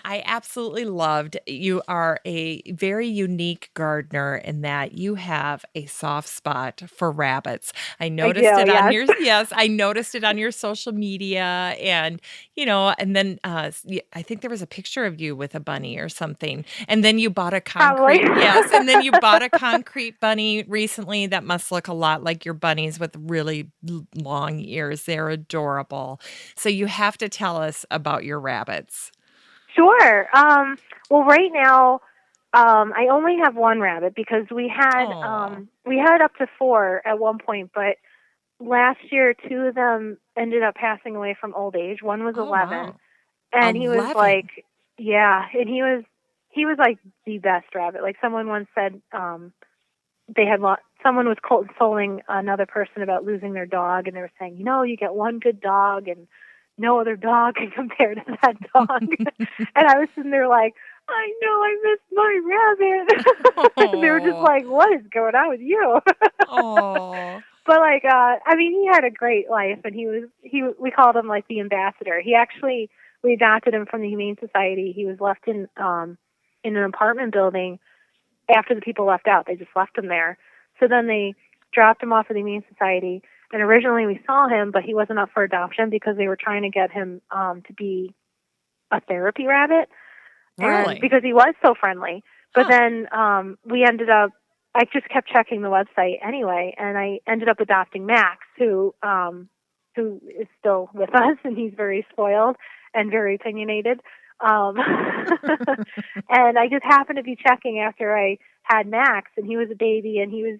I absolutely loved. You are a very unique gardener in that you have a soft spot for rabbits. I noticed do, it on yes. your I noticed it on your social media, and and then I think there was a picture of you with a bunny or something, and then you bought a concrete. Probably. Yes, and then you bought a concrete bunny recently that must look a lot like your bunnies with really long ears. They're adorable. So you have to tell us about your rabbits. Sure. Well, right now, I only have one rabbit because Oh, we had up to 4 at one point, but last year 2 of them ended up passing away from old age. One was oh 11, wow, and he was 11. like, yeah, and he was like the best rabbit. Like someone once said, someone was consoling another person about losing their dog, and they were saying, you get one good dog, and no other dog can compare to that dog. And I was sitting there like, I know I missed my rabbit. And they were just Oh, like, what is going on with you? oh, But like, I mean, he had a great life, and we called him like the ambassador. We adopted him from the Humane Society. He was left in an apartment building after the people left out. They just left him there. So then they dropped him off at the Humane Society. And originally we saw him, but he wasn't up for adoption because they were trying to get him to be a therapy rabbit. And really? because he was so friendly. But Huh. then I just kept checking the website anyway, and I ended up adopting Max, who is still with us, and he's very spoiled and very opinionated. And I just happened to be checking after I had Max, and he was a baby, and he was,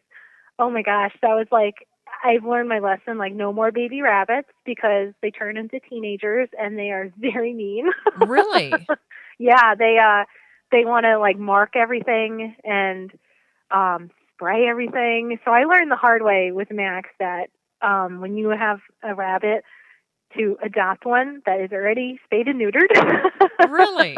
oh my gosh, that was like, I've learned my lesson, like no more baby rabbits because they turn into teenagers and they are very mean. Really? Yeah, they want to like mark everything and spray everything. So I learned the hard way with Max that when you have a rabbit, to adopt one that is already spayed and neutered. Really?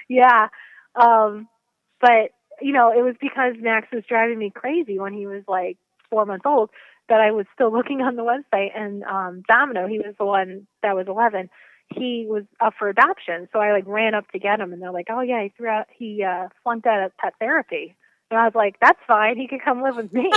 Yeah. But, it was because Max was driving me crazy when he was like 4 months old that I was still looking on the website. And Domino, he was the one that was 11. He was up for adoption. So I like ran up to get him, and they're like, oh yeah, he flunked out of pet therapy. And I was like, that's fine. He can come live with me.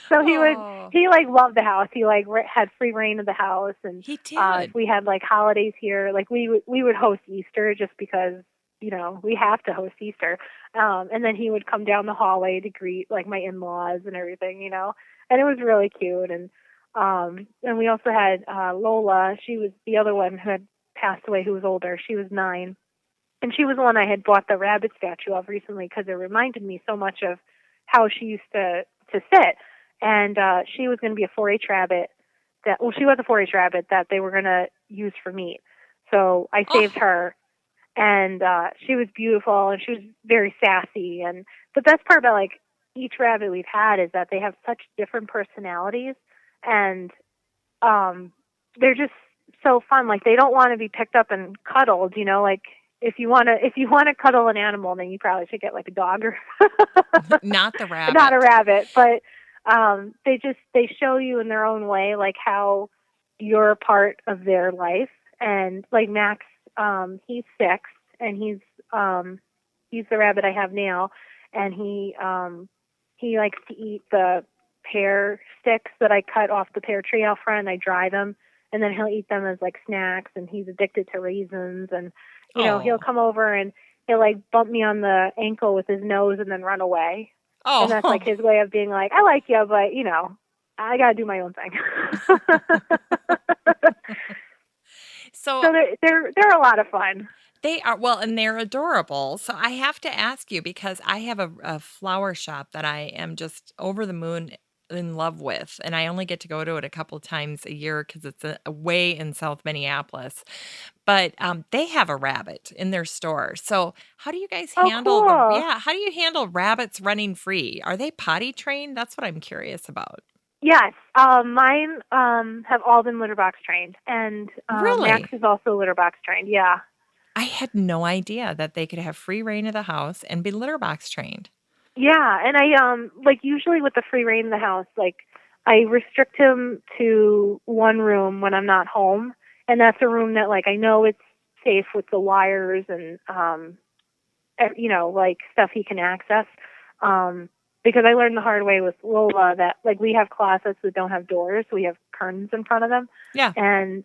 So Oh, he like loved the house. He like had free reign of the house, and he if did. we had like holidays here, like we would host Easter just because we have to host Easter. And then he would come down the hallway to greet like my in-laws and everything, and it was really cute. And we also had Lola. She was the other one who had passed away, who was older. She was 9, and she was the one I had bought the rabbit statue of recently because it reminded me so much of how she used to sit. And she was going to be a 4-H rabbit she was a 4-H rabbit that they were going to use for meat. So I Oh, saved her, and she was beautiful, and she was very sassy. And the best part about like each rabbit we've had is that they have such different personalities, and they're just so fun. Like, they don't want to be picked up and cuddled, you know, like if you want to cuddle an animal, then you probably should get like a dog or not the rabbit. Not a rabbit, but they show you in their own way like how you're a part of their life. And like Max, he's 6 and he's the rabbit I have now, and he likes to eat the pear sticks that I cut off the pear tree out front. I dry them, and then he'll eat them as like snacks, and he's addicted to raisins. And you know, he'll come over and he'll like bump me on the ankle with his nose and then run away. Oh. And that's like his way of being like, I like you, but you know, I gotta do my own thing. So they're a lot of fun. They are, well, and they're adorable. So I have to ask you, because I have a flower shop that I am just over the moon in love with, and I only get to go to it a couple times a year because it's way in South Minneapolis. But they have a rabbit in their store. So how do you guys handle cool. how do you handle rabbits running free? Are they potty trained? That's what I'm curious about. Yes, mine have all been litter box trained, and Really? Max is also litter box trained. Yeah. I had no idea that they could have free reign of the house and be litter box trained. Yeah, and I like usually with the free reign in the house, like I restrict him to one room when I'm not home, and that's a room that like I know it's safe with the wires and you know, like stuff he can access. Because I learned the hard way with Lola that like we have closets that don't have doors, so we have curtains in front of them. Yeah. And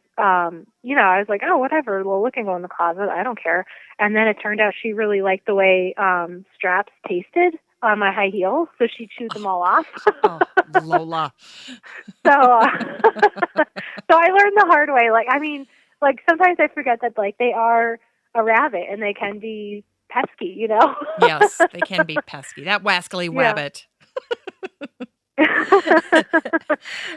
you know, I was like, oh, whatever, Lola can go in the closet, I don't care. And then it turned out she really liked the way straps tasted on my high heels, so she chewed them all off. Oh, Lola. So so I learned the hard way. Like, I mean, like sometimes I forget that like they are a rabbit and they can be pesky, you know? Yes, they can be pesky. That wascally rabbit.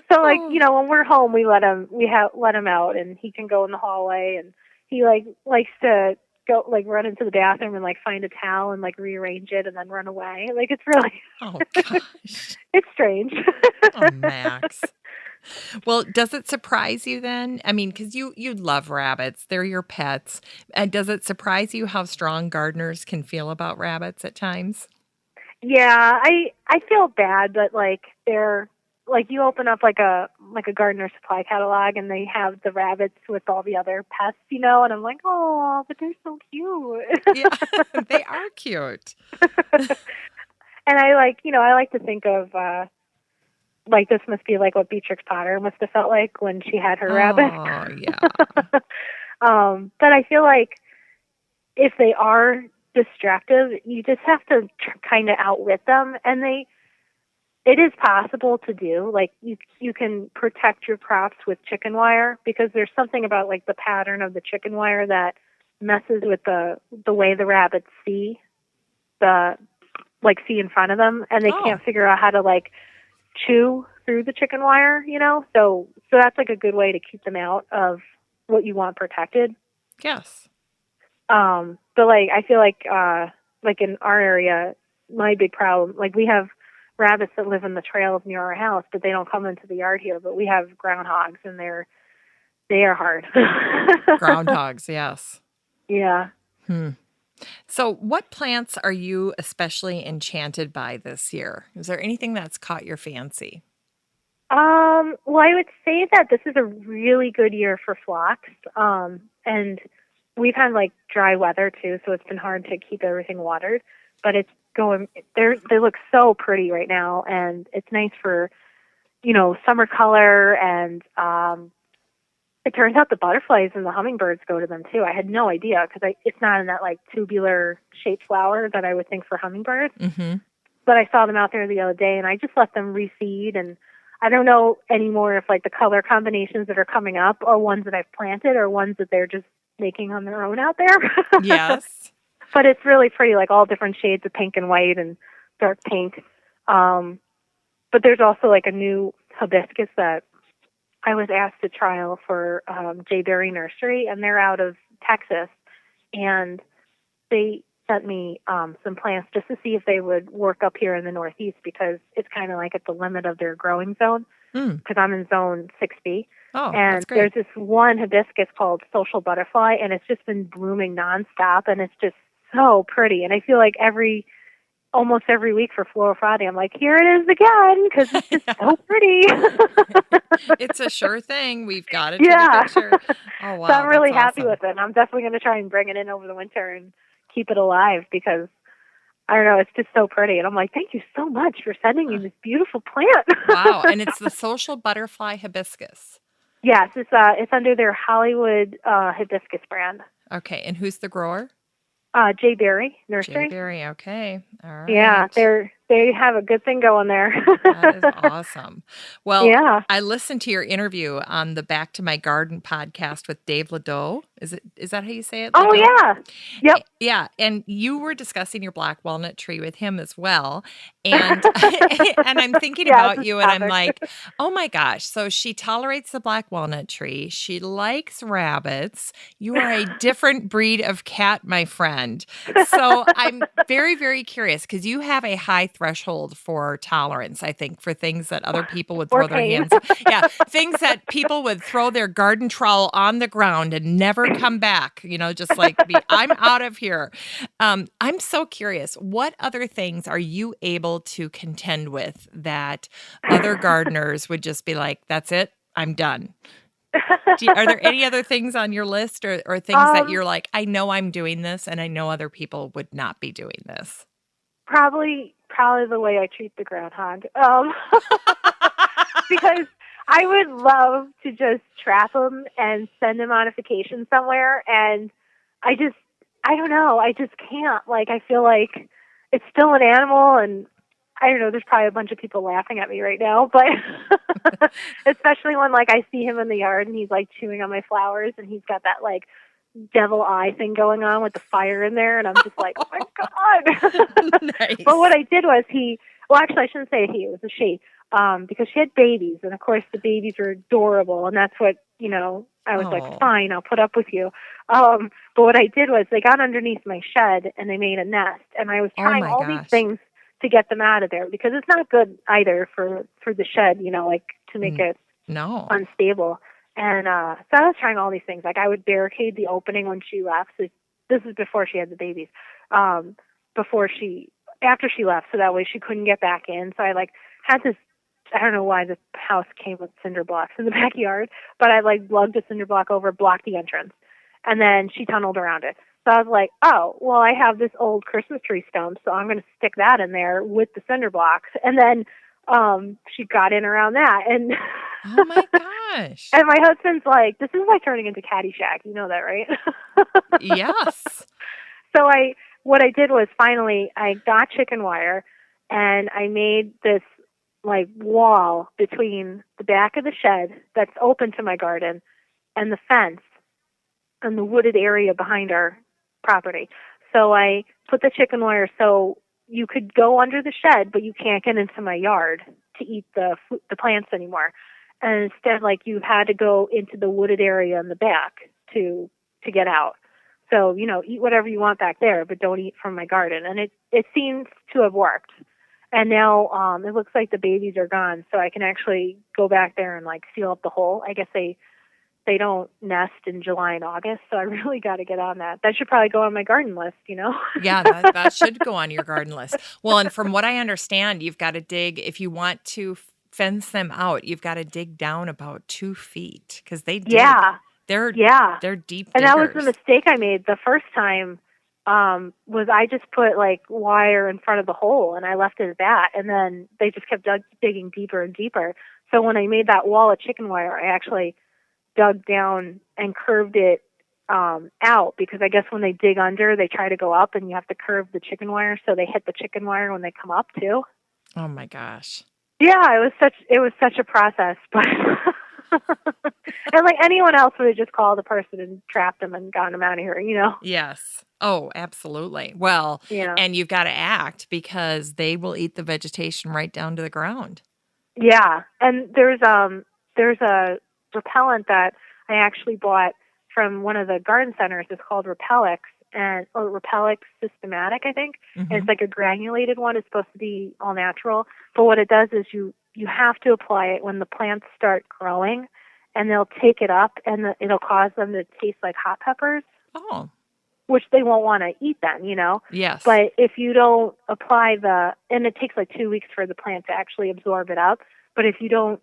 So like, you know, when we're home, we let him out, and he can go in the hallway, and he like likes to go like run into the bathroom and like find a towel and like rearrange it and then run away. Like it's really gosh. It's strange. Oh, Max. Well, does it surprise you then? I mean, because you love rabbits. They're your pets. And does it surprise you how strong gardeners can feel about rabbits at times? Yeah, I feel bad, but like they're like you open up like a gardener supply catalog and they have the rabbits with all the other pests, you know, and I'm like, oh, but they're so cute. Yeah, they are cute. And I like to think of like this must be like what Beatrix Potter must have felt like when she had her rabbit. Oh, yeah. But I feel like if they are destructive, you just have to kind of outwit them, and it is possible to do. Like you can protect your crops with chicken wire, because there's something about like the pattern of the chicken wire that messes with the way the rabbits see in front of them, and they can't figure out how to like chew through the chicken wire, you know? So that's like a good way to keep them out of what you want protected. Yes. But like, I feel like in our area, my big problem, like we have rabbits that live in the trails near our house, but they don't come into the yard here, but we have groundhogs and they are hard. Groundhogs. Yes. Yeah. So what plants are you especially enchanted by this year? Is there anything that's caught your fancy? Well, I would say that this is a really good year for phlox. And we've had like dry weather too, so it's been hard to keep everything watered, but it's going, they look so pretty right now, and it's nice for, you know, summer color. And, it turns out the butterflies and the hummingbirds go to them too. I had no idea, because it's not in that like tubular shaped flower that I would think for hummingbirds. Mm-hmm. But I saw them out there the other day, and I just let them reseed. And I don't know anymore if like the color combinations that are coming up are ones that I've planted or ones that they're just making on their own out there. Yes. But it's really pretty, like all different shades of pink and white and dark pink. But there's also like a new hibiscus that I was asked to trial for J. Berry Nursery, and they're out of Texas. And they sent me some plants just to see if they would work up here in the Northeast, because it's kind of like at the limit of their growing zone, because I'm in zone 6B. Oh, that's And great. there's this one hibiscus called Social Butterfly, and it's just been blooming nonstop, and it's just so pretty. And I feel like almost every week for Floral Friday, I'm like, here it is again, because it's just so pretty. It's a sure thing. We've got to take Yeah. a picture. Oh, wow. So I'm really that's happy awesome. with it. And I'm definitely going to try and bring it in over the winter and keep it alive because, I don't know, it's just so pretty. And I'm like, thank you so much for sending me this beautiful plant. Wow. And it's the Social Butterfly hibiscus. Yes, it's under their Hollywood hibiscus brand. Okay. And who's the grower? J. Berry Jay Nursery. Berry. Okay. All right. Yeah, they have a good thing going there. That is awesome. Well, Yeah. I listened to your interview on the Back to My Garden podcast with Dave Ledoux. Is that how you say it? Oh, Ledoux? yeah. Yep. Yeah. And you were discussing your black walnut tree with him as well. And and I'm thinking about you and I'm like, oh my gosh. So she tolerates the black walnut tree. She likes rabbits. You are a different breed of cat, my friend. So I'm very, very curious because you have a high threshold for tolerance, I think, for things that other people would throw their hands. Yeah. Things that people would throw their garden trowel on the ground and never come back, just like I'm out of here. I'm so curious. What other things are you able to contend with that other gardeners would just be like, that's it, I'm done? Are there any other things on your list or things that you're like, I know I'm doing this and I know other people would not be doing this? Probably the way I treat the groundhog. Because I would love to just trap him and send him on a vacation somewhere, and I don't know, I just can't. Like, I feel like it's still an animal, and I don't know, there's probably a bunch of people laughing at me right now, but especially when, like, I see him in the yard and he's, like, chewing on my flowers, and he's got that, like, devil eye thing going on with the fire in there, and I'm just like, oh my God. Nice. But what I did was actually I shouldn't say he, it was a she, because she had babies, and of course the babies were adorable, and that's what, I was like, fine, I'll put up with you. But what I did was they got underneath my shed and they made a nest, and I was trying these things to get them out of there because it's not good either for the shed, like to make it unstable. And so I was trying all these things. Like I would barricade the opening when she left. So this is before she had the babies. After she left, so that way she couldn't get back in. So I had this. I don't know why the house came with cinder blocks in the backyard, but I lugged a cinder block over, blocked the entrance, and then she tunneled around it. So I was like, oh, well, I have this old Christmas tree stump, so I'm going to stick that in there with the cinder blocks. And then she got in around that. And oh, my gosh. And my husband's like, this is like turning into Caddyshack. You know that, right? Yes. So what I did was finally I got chicken wire, and I made this wall between the back of the shed that's open to my garden and the fence and the wooded area behind our property. So I put the chicken wire so you could go under the shed, but you can't get into my yard to eat the plants anymore. And instead, you had to go into the wooded area in the back to get out. So, eat whatever you want back there, but don't eat from my garden. And it seems to have worked. And now it looks like the babies are gone, so I can actually go back there and seal up the hole. I guess they don't nest in July and August, so I really got to get on that. That should probably go on my garden list, Yeah, that should go on your garden list. Well, and from what I understand, you've got to dig, if you want to fence them out, you've got to dig down about 2 feet because they dig. Yeah. They're deep diggers. And that was the mistake I made the first time. Was I just put wire in front of the hole and I left it at that, and then they just kept digging deeper and deeper. So when I made that wall of chicken wire, I actually dug down and curved it out, because I guess when they dig under, they try to go up, and you have to curve the chicken wire so they hit the chicken wire when they come up too. Oh my gosh! Yeah, it was such a process, but. And anyone else would have just called the person and trapped them and gotten them out of here, Yes. Oh, absolutely. Well, and you've got to act because they will eat the vegetation right down to the ground. Yeah. And there's a repellent that I actually bought from one of the garden centers. It's called Repellix, or Repellix Systematic, I think. Mm-hmm. And it's a granulated one. It's supposed to be all natural. But what it does is you have to apply it when the plants start growing, and they'll take it up, and it'll cause them to taste like hot peppers. Oh. Which they won't want to eat then, you know? Yes. But if you don't apply and it takes like 2 weeks for the plant to actually absorb it up, but if you don't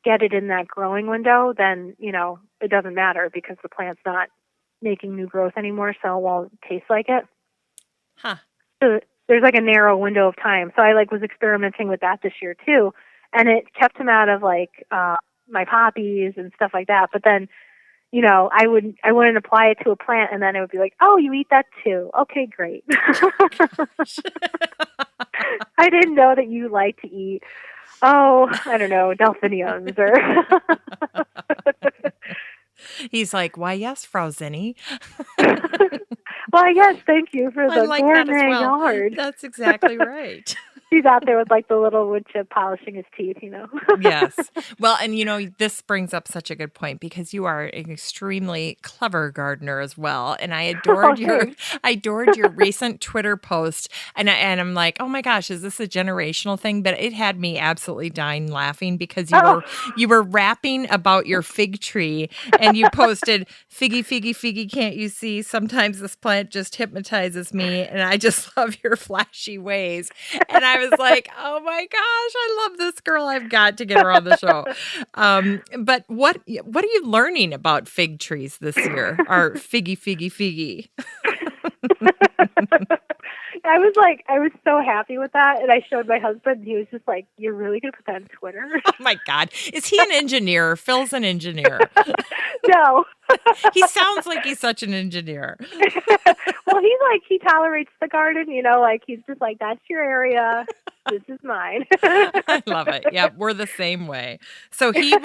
get it in that growing window, then, you know, it doesn't matter because the plant's not making new growth anymore, so it won't taste like it. Huh. So there's like a narrow window of time. So I like was experimenting with that this year too, and it kept him out of like my poppies and stuff like that. But then, you know, I wouldn't apply it to a plant, and then it would be like, oh, you eat that too. Okay, great. I didn't know that you like to eat, I don't know, delphiniums or. He's like, why, yes, Frau Zinnie. Well, yes, thank you for the like gourmet yard. That's exactly right. He's out there with like the little wood chip polishing his teeth, you know. Yes. Well, and you know, this brings up such a good point because you are an extremely clever gardener as well. And I adored your recent Twitter post. And I'm like, oh my gosh, is this a generational thing? But it had me absolutely dying laughing because you were rapping about your fig tree, and you posted, figgy, figgy, figgy, can't you see? Sometimes this plant just hypnotizes me, and I just love your flashy ways. And I was like, oh my gosh, I love this girl. I've got to get her on the show. But what are you learning about fig trees this year? Or figgy, figgy, figgy? I was so happy with that. And I showed my husband, and he was just like, you're really going to put that on Twitter? Oh my God. Is he an engineer? Phil's an engineer. No. He sounds like he's such an engineer. Well, he tolerates the garden, you know, like he's just like, that's your area. This is mine. I love it. Yeah, we're the same way. So he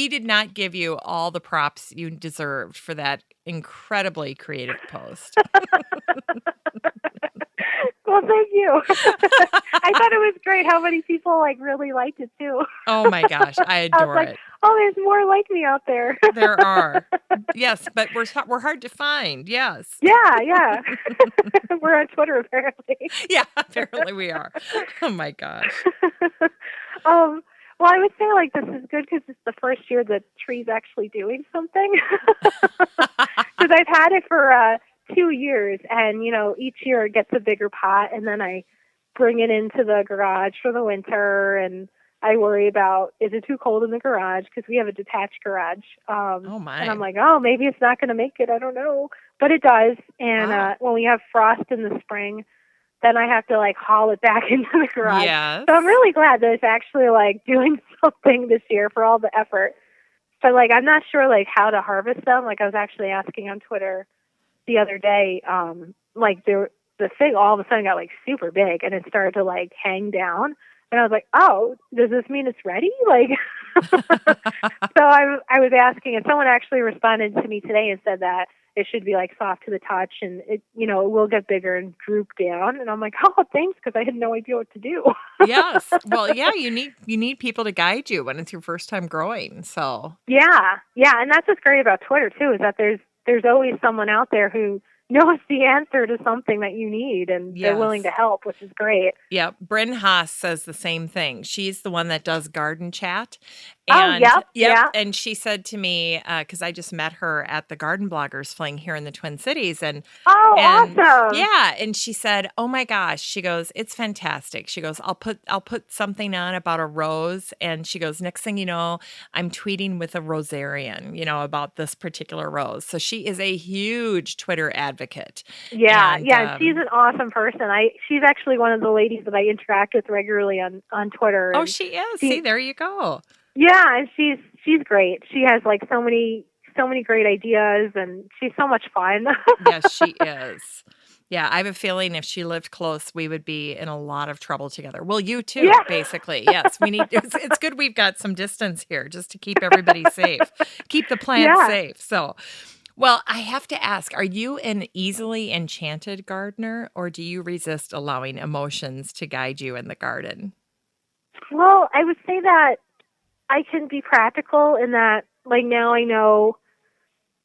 did not give you all the props you deserved for that incredibly creative post. Well, thank you. I thought it was great how many people like really liked it too. Oh my gosh, I adore it. Oh, there's more like me out there. There are. Yes, but we're hard to find. Yes. Yeah. We're on Twitter apparently. Yeah, apparently we are. Oh my gosh. Well, I would say like this is good because it's the first year the tree's actually doing something. Because I've had it for 2 years, and you know, each year it gets a bigger pot, and then I bring it into the garage for the winter, and I worry about, is it too cold in the garage? Because we have a detached garage. Oh my! And I'm like, oh, maybe it's not going to make it. I don't know, but it does. And when we have frost in the spring, then I have to like haul it back into the garage. Yes. So I'm really glad that it's actually like doing something this year for all the effort. But like, I'm not sure like how to harvest them. Like I was actually asking on Twitter the other day, like the fig all of a sudden got like super big, and it started to like hang down. And I was like, oh, does this mean it's ready? Like, so I was asking, and someone actually responded to me today and said that it should be like soft to the touch, and it, you know, it will get bigger and droop down. And I'm like, oh, thanks, because I had no idea what to do. Yes. Well, yeah, you need people to guide you when it's your first time growing. So yeah, and that's what's great about Twitter too, is that there's always someone out there who knows the answer to something that you need, and they're willing to help, which is great. Yeah, Bryn Haas says the same thing. She's the one that does garden chat. And, yeah. And she said to me, because I just met her at the Garden Bloggers Fling here in the Twin Cities. Awesome. Yeah. And she said, oh my gosh, she goes, it's fantastic. She goes, I'll put something on about a rose. And she goes, next thing you know, I'm tweeting with a rosarian, you know, about this particular rose. So she is a huge Twitter advocate. Yeah. And she's an awesome person. She's actually one of the ladies that I interact with regularly on Twitter. Oh, she is. See, there you go. Yeah, and she's great. She has like so many great ideas, and she's so much fun. Yes, she is. Yeah, I have a feeling if she lived close, we would be in a lot of trouble together. Well, you too, basically. Yes, we need. It's good we've got some distance here just to keep everybody safe, keep the plants safe. So, well, I have to ask: are you an easily enchanted gardener, or do you resist allowing emotions to guide you in the garden? Well, I would say that I can be practical in that, like, now I know,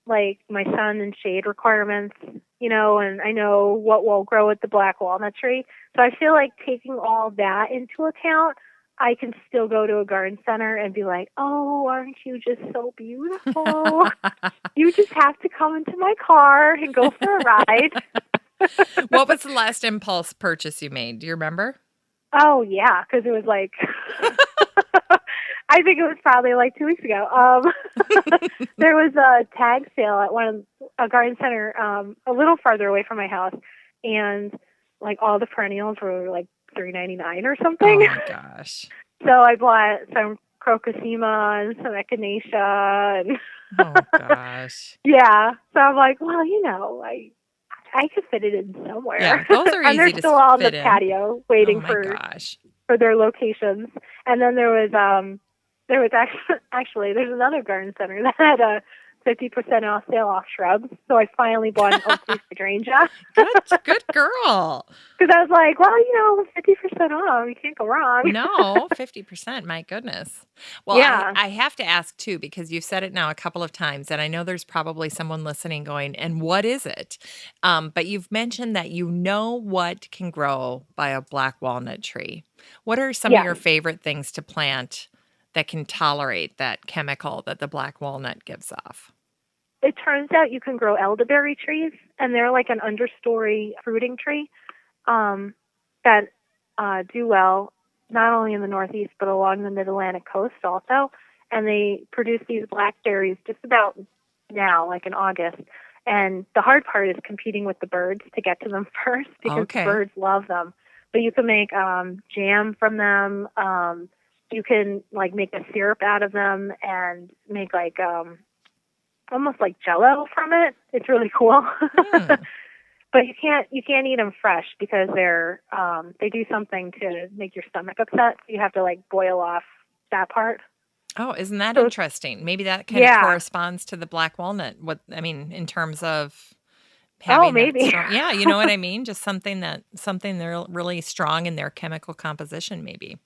like, my sun and shade requirements, you know, and I know what will grow with the black walnut tree. So I feel like taking all that into account I can still go to a garden center and be like, oh, aren't you just so beautiful? You just have to come into my car and go for a ride. What was the last impulse purchase you made? Do you remember? Oh, yeah, because it was like, I think it was probably like 2 weeks ago. There was a tag sale at a garden center a little farther away from my house, and like all the perennials were like $3.99 or something. Oh, my gosh. So I bought some crocosema and some echinacea. And Oh, gosh. yeah. So I'm like, well, I could fit it in somewhere. Yeah, those are and easy they're to still on the fit in. patio waiting gosh. for their locations. And then there was actually there's another garden center that had a 50% off sale off shrubs. So I finally bought an oak leaf hydrangea. Good girl. Because I was like, well, 50% off, you can't go wrong. No, 50%. My goodness. Well, yeah. I have to ask too, because you've said it now a couple of times, and I know there's probably someone listening going, and what is it? But you've mentioned that you know what can grow by a black walnut tree. What are some of your favorite things to plant that can tolerate that chemical that the black walnut gives off? It turns out you can grow elderberry trees, and they're like an understory fruiting tree that do well not only in the Northeast but along the Mid-Atlantic coast also. And they produce these blackberries just about now, like in August. And the hard part is competing with the birds to get to them first because the birds love them. But you can make jam from them. You can like make a syrup out of them and make like almost like Jell-O from it. It's really cool. But you can't eat them fresh because they do something to make your stomach upset. So you have to like boil off that part. Oh, isn't that interesting? Maybe that kind of corresponds to the black walnut. In terms of having maybe. Yeah, you know what I mean? Just something they're really strong in their chemical composition, maybe.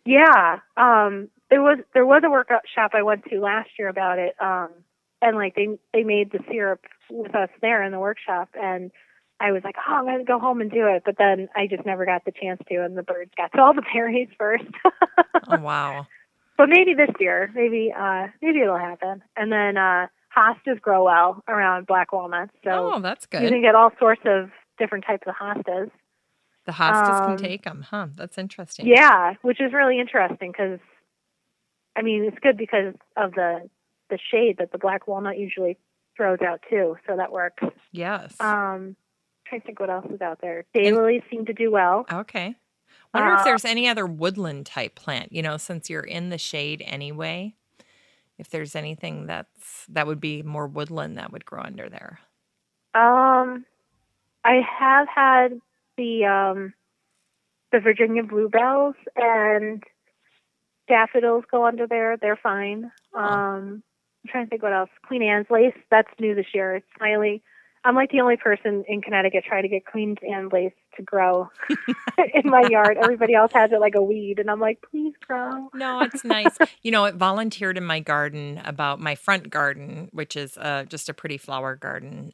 Yeah. There was a workshop I went to last year about it. And like they made the syrup with us there in the workshop, and I was like, oh, I'm going to go home and do it. But then I just never got the chance to, and the birds got to all the berries first. Oh, wow. But maybe this year, maybe it'll happen. And then hostas grow well around black walnuts. So that's good. You can get all sorts of different types of hostas. The hostas can take them, huh? That's interesting. Yeah, which is really interesting because, it's good because of the shade that the black walnut usually throws out too. So that works. Yes. Trying to think what else is out there. Daylilies seem to do well. Okay. Wonder if there's any other woodland type plant, since you're in the shade anyway, if there's anything that would be more woodland that would grow under there. I have had the Virginia bluebells and daffodils go under there. They're fine. I'm trying to think what else. Queen Anne's lace, that's new this year. It's finally, I'm like the only person in Connecticut trying to get Queen Anne's lace to grow in my yard. Everybody else has it like a weed, and I'm like, please grow. No, it's nice. It volunteered in my garden about my front garden, which is just a pretty flower garden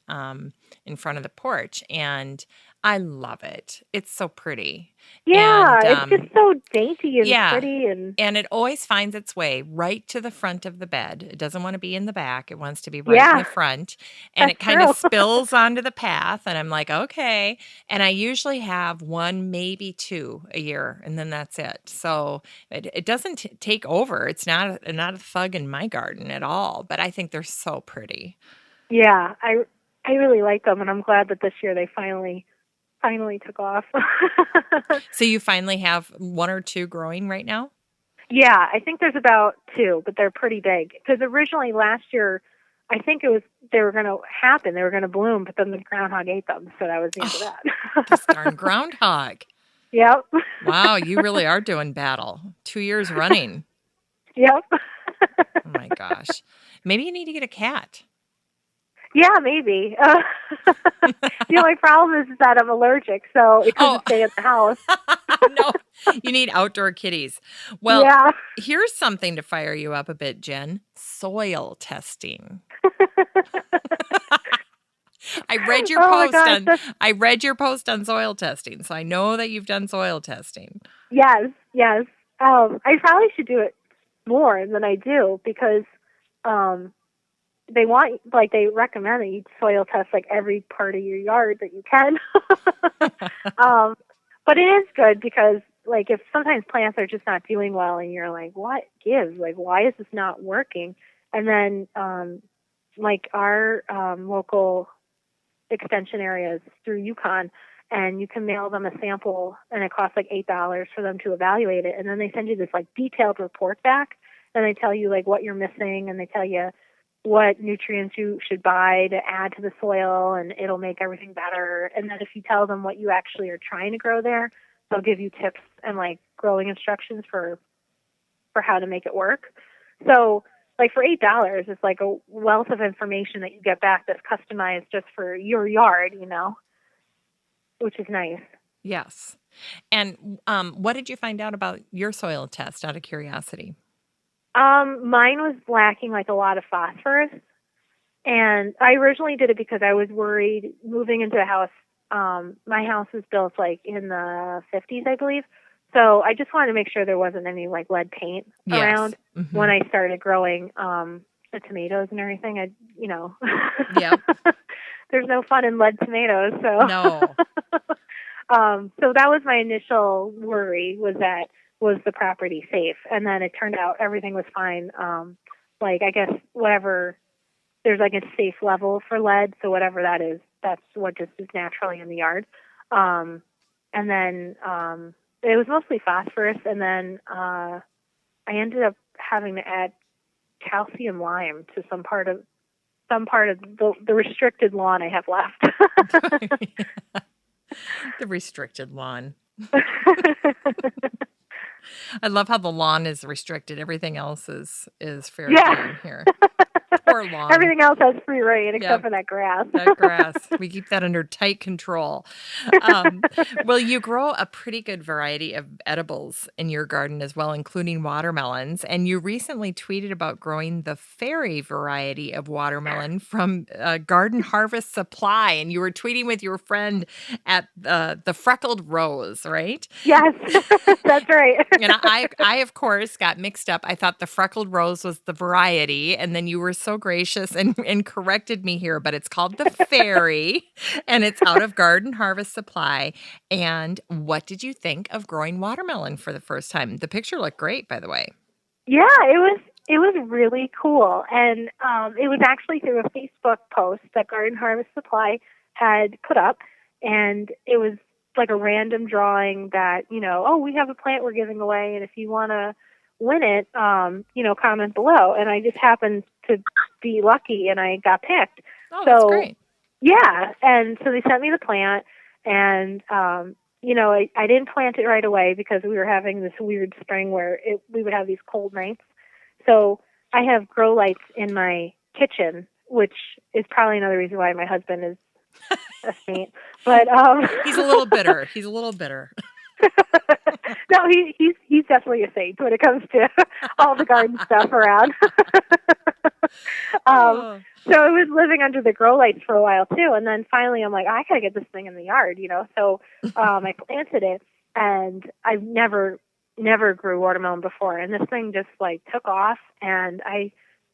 in front of the porch, and I love it. It's so pretty. Yeah, it's just so dainty and pretty. And it always finds its way right to the front of the bed. It doesn't want to be in the back. It wants to be right in the front. And it kind of spills onto the path. And I'm like, okay. And I usually have one, maybe two a year, and then that's it. So it doesn't take over. It's not a thug in my garden at all. But I think they're so pretty. Yeah, I really like them, and I'm glad that this year they finally took off. So you finally have one or two growing right now? Yeah, I think there's about two, but they're pretty big. Because originally last year, I think they were going to happen. They were going to bloom, but then the groundhog ate them. So that was the end of that. This darn groundhog. Yep. Wow, you really are doing battle. 2 years running. Yep. Oh my gosh. Maybe you need to get a cat. Yeah, maybe. The only problem is that I'm allergic, so it couldn't stay at the house. No, you need outdoor kitties. Well, here's something to fire you up a bit, Jen. Soil testing. I read your post on soil testing, so I know that you've done soil testing. Yes. I probably should do it more than I do because they recommend that you soil test like every part of your yard that you can. But it is good because like if sometimes plants are just not doing well and you're like, what gives? Like, why is this not working? And then like our local extension areas through Yukon, and you can mail them a sample and it costs like $8 for them to evaluate it. And then they send you this like detailed report back and they tell you like what you're missing and they tell you what nutrients you should buy to add to the soil and it'll make everything better. And then if you tell them what you actually are trying to grow there, they'll give you tips and like growing instructions for how to make it work. So like for $8, it's like a wealth of information that you get back that's customized just for your yard, you know, which is nice. Yes. And what did you find out about your soil test out of curiosity? Mine was lacking like a lot of phosphorus. And I originally did it because I was worried moving into a house. My house was built like in the 50s, I believe. So I just wanted to make sure there wasn't any like lead paint around when I started growing the tomatoes and everything. Yeah. There's no fun in lead tomatoes. So no. So that was my initial worry, was the property safe? And then it turned out everything was fine. Like I guess whatever, there's like a safe level for lead. So whatever that is, that's what just is naturally in the yard. And then it was mostly phosphorus. And then I ended up having to add calcium lime to some part of the restricted lawn I have left. The restricted lawn. I love how the lawn is restricted. Everything else is fair game here. Poor lawn. Everything else has free reign except for that grass. That grass. We keep that under tight control. Well, you grow a pretty good variety of edibles in your garden as well, including watermelons. And you recently tweeted about growing the fairy variety of watermelon from Garden Harvest Supply. And you were tweeting with your friend at the Freckled Rose, right? Yes, that's right. And I, of course, got mixed up. I thought the Freckled Rose was the variety. And then you were so gracious and corrected me here, but it's called the Fairy, and it's out of Garden Harvest Supply. And what did you think of growing watermelon for the first time? The picture looked great, by the way. Yeah, it was really cool. And it was actually through a Facebook post that Garden Harvest Supply had put up, and it was like a random drawing that, we have a plant we're giving away, and if you want to win it, comment below. And I just happened to be lucky and I got picked. Oh, that's great. Yeah. And so they sent me the plant and, I didn't plant it right away because we were having this weird spring where we would have these cold nights. So I have grow lights in my kitchen, which is probably another reason why my husband is a saint. But he's a little bitter. No, he's definitely a saint when it comes to all the garden stuff around. So I was living under the grow lights for a while too, and then finally I'm like, I gotta get this thing in the yard, So I planted it, and I've never grew watermelon before, and this thing just like took off, and I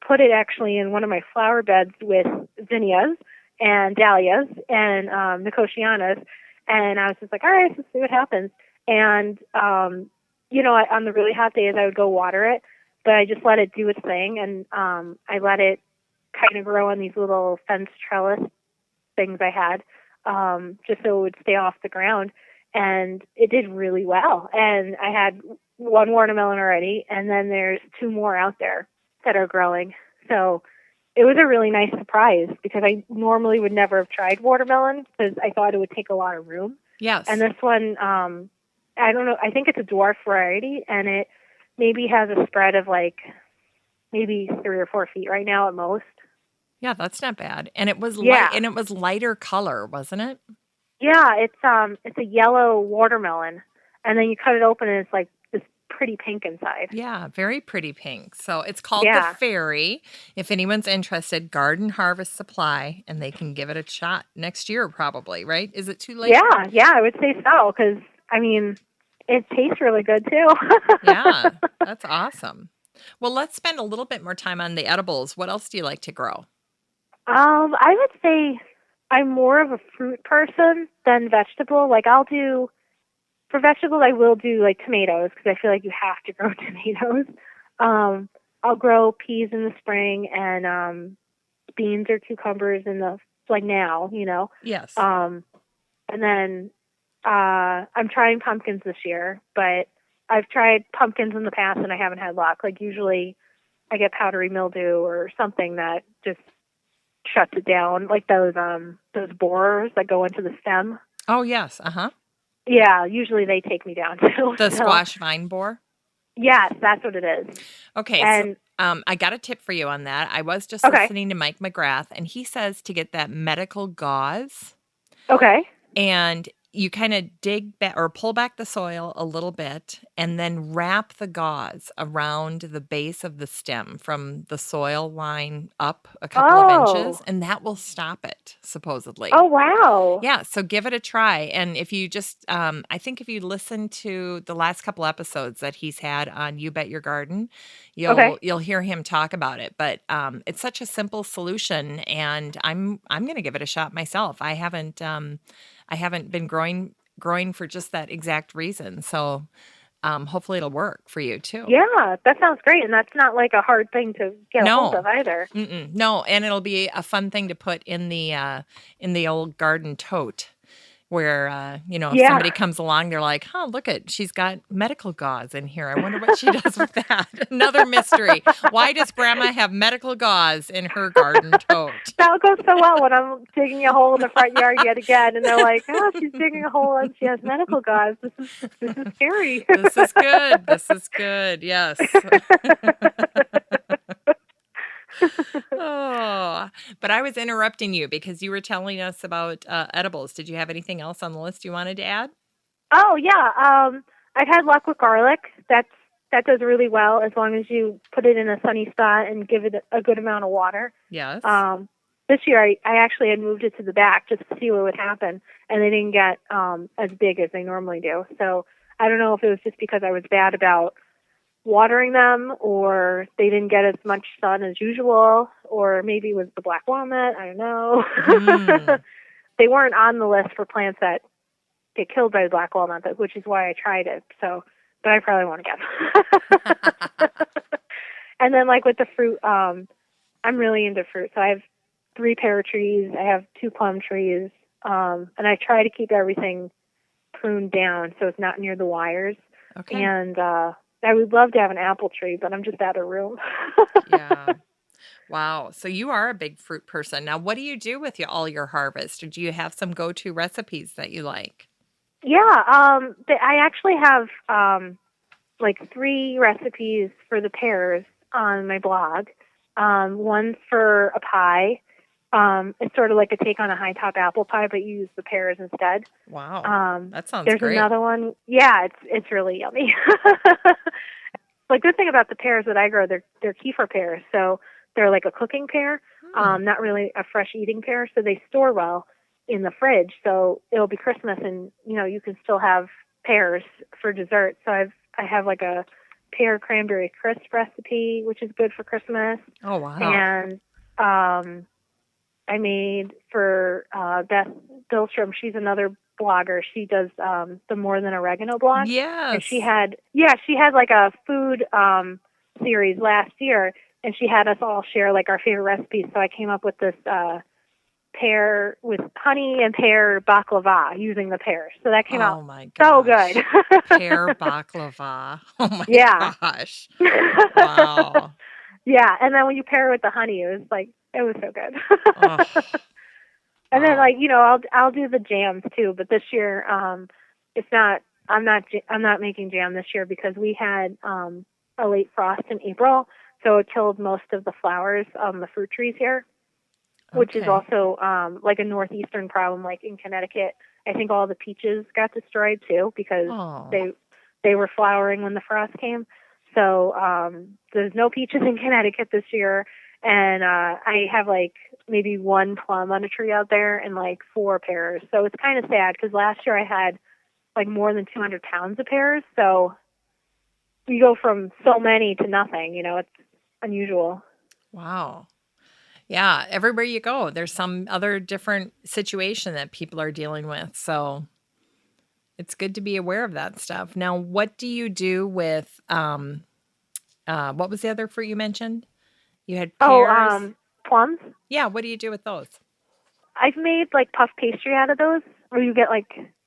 put it actually in one of my flower beds with zinnias and dahlias and nicotianas, and I was just like, all right, let's see what happens. And, on the really hot days, I would go water it, but I just let it do its thing. And I let it kind of grow on these little fence trellis things I had, just so it would stay off the ground. And it did really well. And I had one watermelon already, and then there's 2 more out there that are growing. So it was a really nice surprise because I normally would never have tried watermelon because I thought it would take a lot of room. Yes. And this one, I don't know, I think it's a dwarf variety, and it maybe has a spread of like maybe 3 or 4 feet right now at most. Yeah, that's not bad. And it was light, and it was lighter color, wasn't it? Yeah, it's a yellow watermelon, and then you cut it open and it's like this pretty pink inside. Yeah, very pretty pink. So it's called the Fairy. If anyone's interested, Garden Harvest Supply, and they can give it a shot next year probably, right? Is it too late? Yeah, I would say so because, It tastes really good too. Yeah, that's awesome. Well, let's spend a little bit more time on the edibles. What else do you like to grow? I would say I'm more of a fruit person than vegetable. Like for vegetables, I will do like tomatoes because I feel like you have to grow tomatoes. I'll grow peas in the spring and beans or cucumbers in the like now, Yes. And then I'm trying pumpkins this year, but I've tried pumpkins in the past and I haven't had luck. Like usually I get powdery mildew or something that just shuts it down, like those borers that go into the stem. Oh, yes. Uh-huh. Yeah, usually they take me down too. The so. squash vine borer? Yes, that's what it is. Okay, and, so I got a tip for you on that. I was just okay. listening to Mike McGrath, and he says to get that medical gauze. Okay. And you kind of dig back or pull back the soil a little bit and then wrap the gauze around the base of the stem from the soil line up a couple of inches, and that will stop it, supposedly. Oh, wow. Yeah, so give it a try. And if you just, I think if you listen to the last couple episodes that he's had on You Bet Your Garden, you'll hear him talk about it. But it's such a simple solution, and I'm going to give it a shot myself. I haven't been growing for just that exact reason. So hopefully it'll work for you too. Yeah, that sounds great. And that's not like a hard thing to get a hold of either. No, and it'll be a fun thing to put in the old garden tote where, if somebody comes along, they're like, look she's got medical gauze in here. I wonder what she does with that. Another mystery. Why does Grandma have medical gauze in her garden tote? That goes so well when I'm digging a hole in the front yard yet again, and they're like, she's digging a hole and she has medical gauze. This is scary. This is good. This is good. Yes. Oh, but I was interrupting you because you were telling us about edibles. Did you have anything else on the list you wanted to add? Oh, yeah. I've had luck with garlic. That does really well as long as you put it in a sunny spot and give it a good amount of water. Yes. This year I actually had moved it to the back just to see what would happen, and they didn't get as big as they normally do. So I don't know if it was just because I was bad about watering them, or they didn't get as much sun as usual, or maybe it was the black walnut. I don't know. They weren't on the list for plants that get killed by the black walnut, which is why I tried it. So, but I probably won't again. And then like with the fruit, I'm really into fruit. So I have 3 pear trees. I have 2 plum trees. And I try to keep everything pruned down so it's not near the wires. Okay. And, I would love to have an apple tree, but I'm just out of room. Yeah. Wow. So you are a big fruit person. Now, what do you do with all your harvest? Or do you have some go-to recipes that you like? Yeah. I actually have like 3 recipes for the pears on my blog. One for a pie. It's sort of like a take on a high top apple pie, but you use the pears instead. Wow. That sounds there's great. There's another one. Yeah, it's really yummy. The good thing about the pears that I grow, they're kefir pears. So they're like a cooking pear, not really a fresh eating pear. So they store well in the fridge. So it'll be Christmas and, you can still have pears for dessert. So I have like a pear cranberry crisp recipe, which is good for Christmas. Oh, wow. And, I made for Beth Billstrom. She's another blogger. She does the More Than Oregano blog. Yes. And she had like a food series last year, and she had us all share like our favorite recipes. So I came up with this pear with honey and pear baklava using the pears. So that came out so good. Pear baklava. Oh my gosh. Wow. Yeah, and then when you pair it with the honey, it was so good. And then I'll do the jams too, but this year I'm not making jam this year because we had a late frost in April, so it killed most of the flowers on the fruit trees here, which is also like a northeastern problem. Like in Connecticut, I think all the peaches got destroyed too because they were flowering when the frost came. So there's no peaches in Connecticut this year, and I have like maybe 1 plum on a tree out there and like 4 pears. So it's kind of sad because last year I had like more than 200 pounds of pears. So you go from so many to nothing, it's unusual. Wow. Yeah. Everywhere you go, there's some other different situation that people are dealing with. So it's good to be aware of that stuff. Now, what do you do with, what was the other fruit you mentioned? You had pears. Plums. Yeah. What do you do with those? I've made like puff pastry out of those, where you get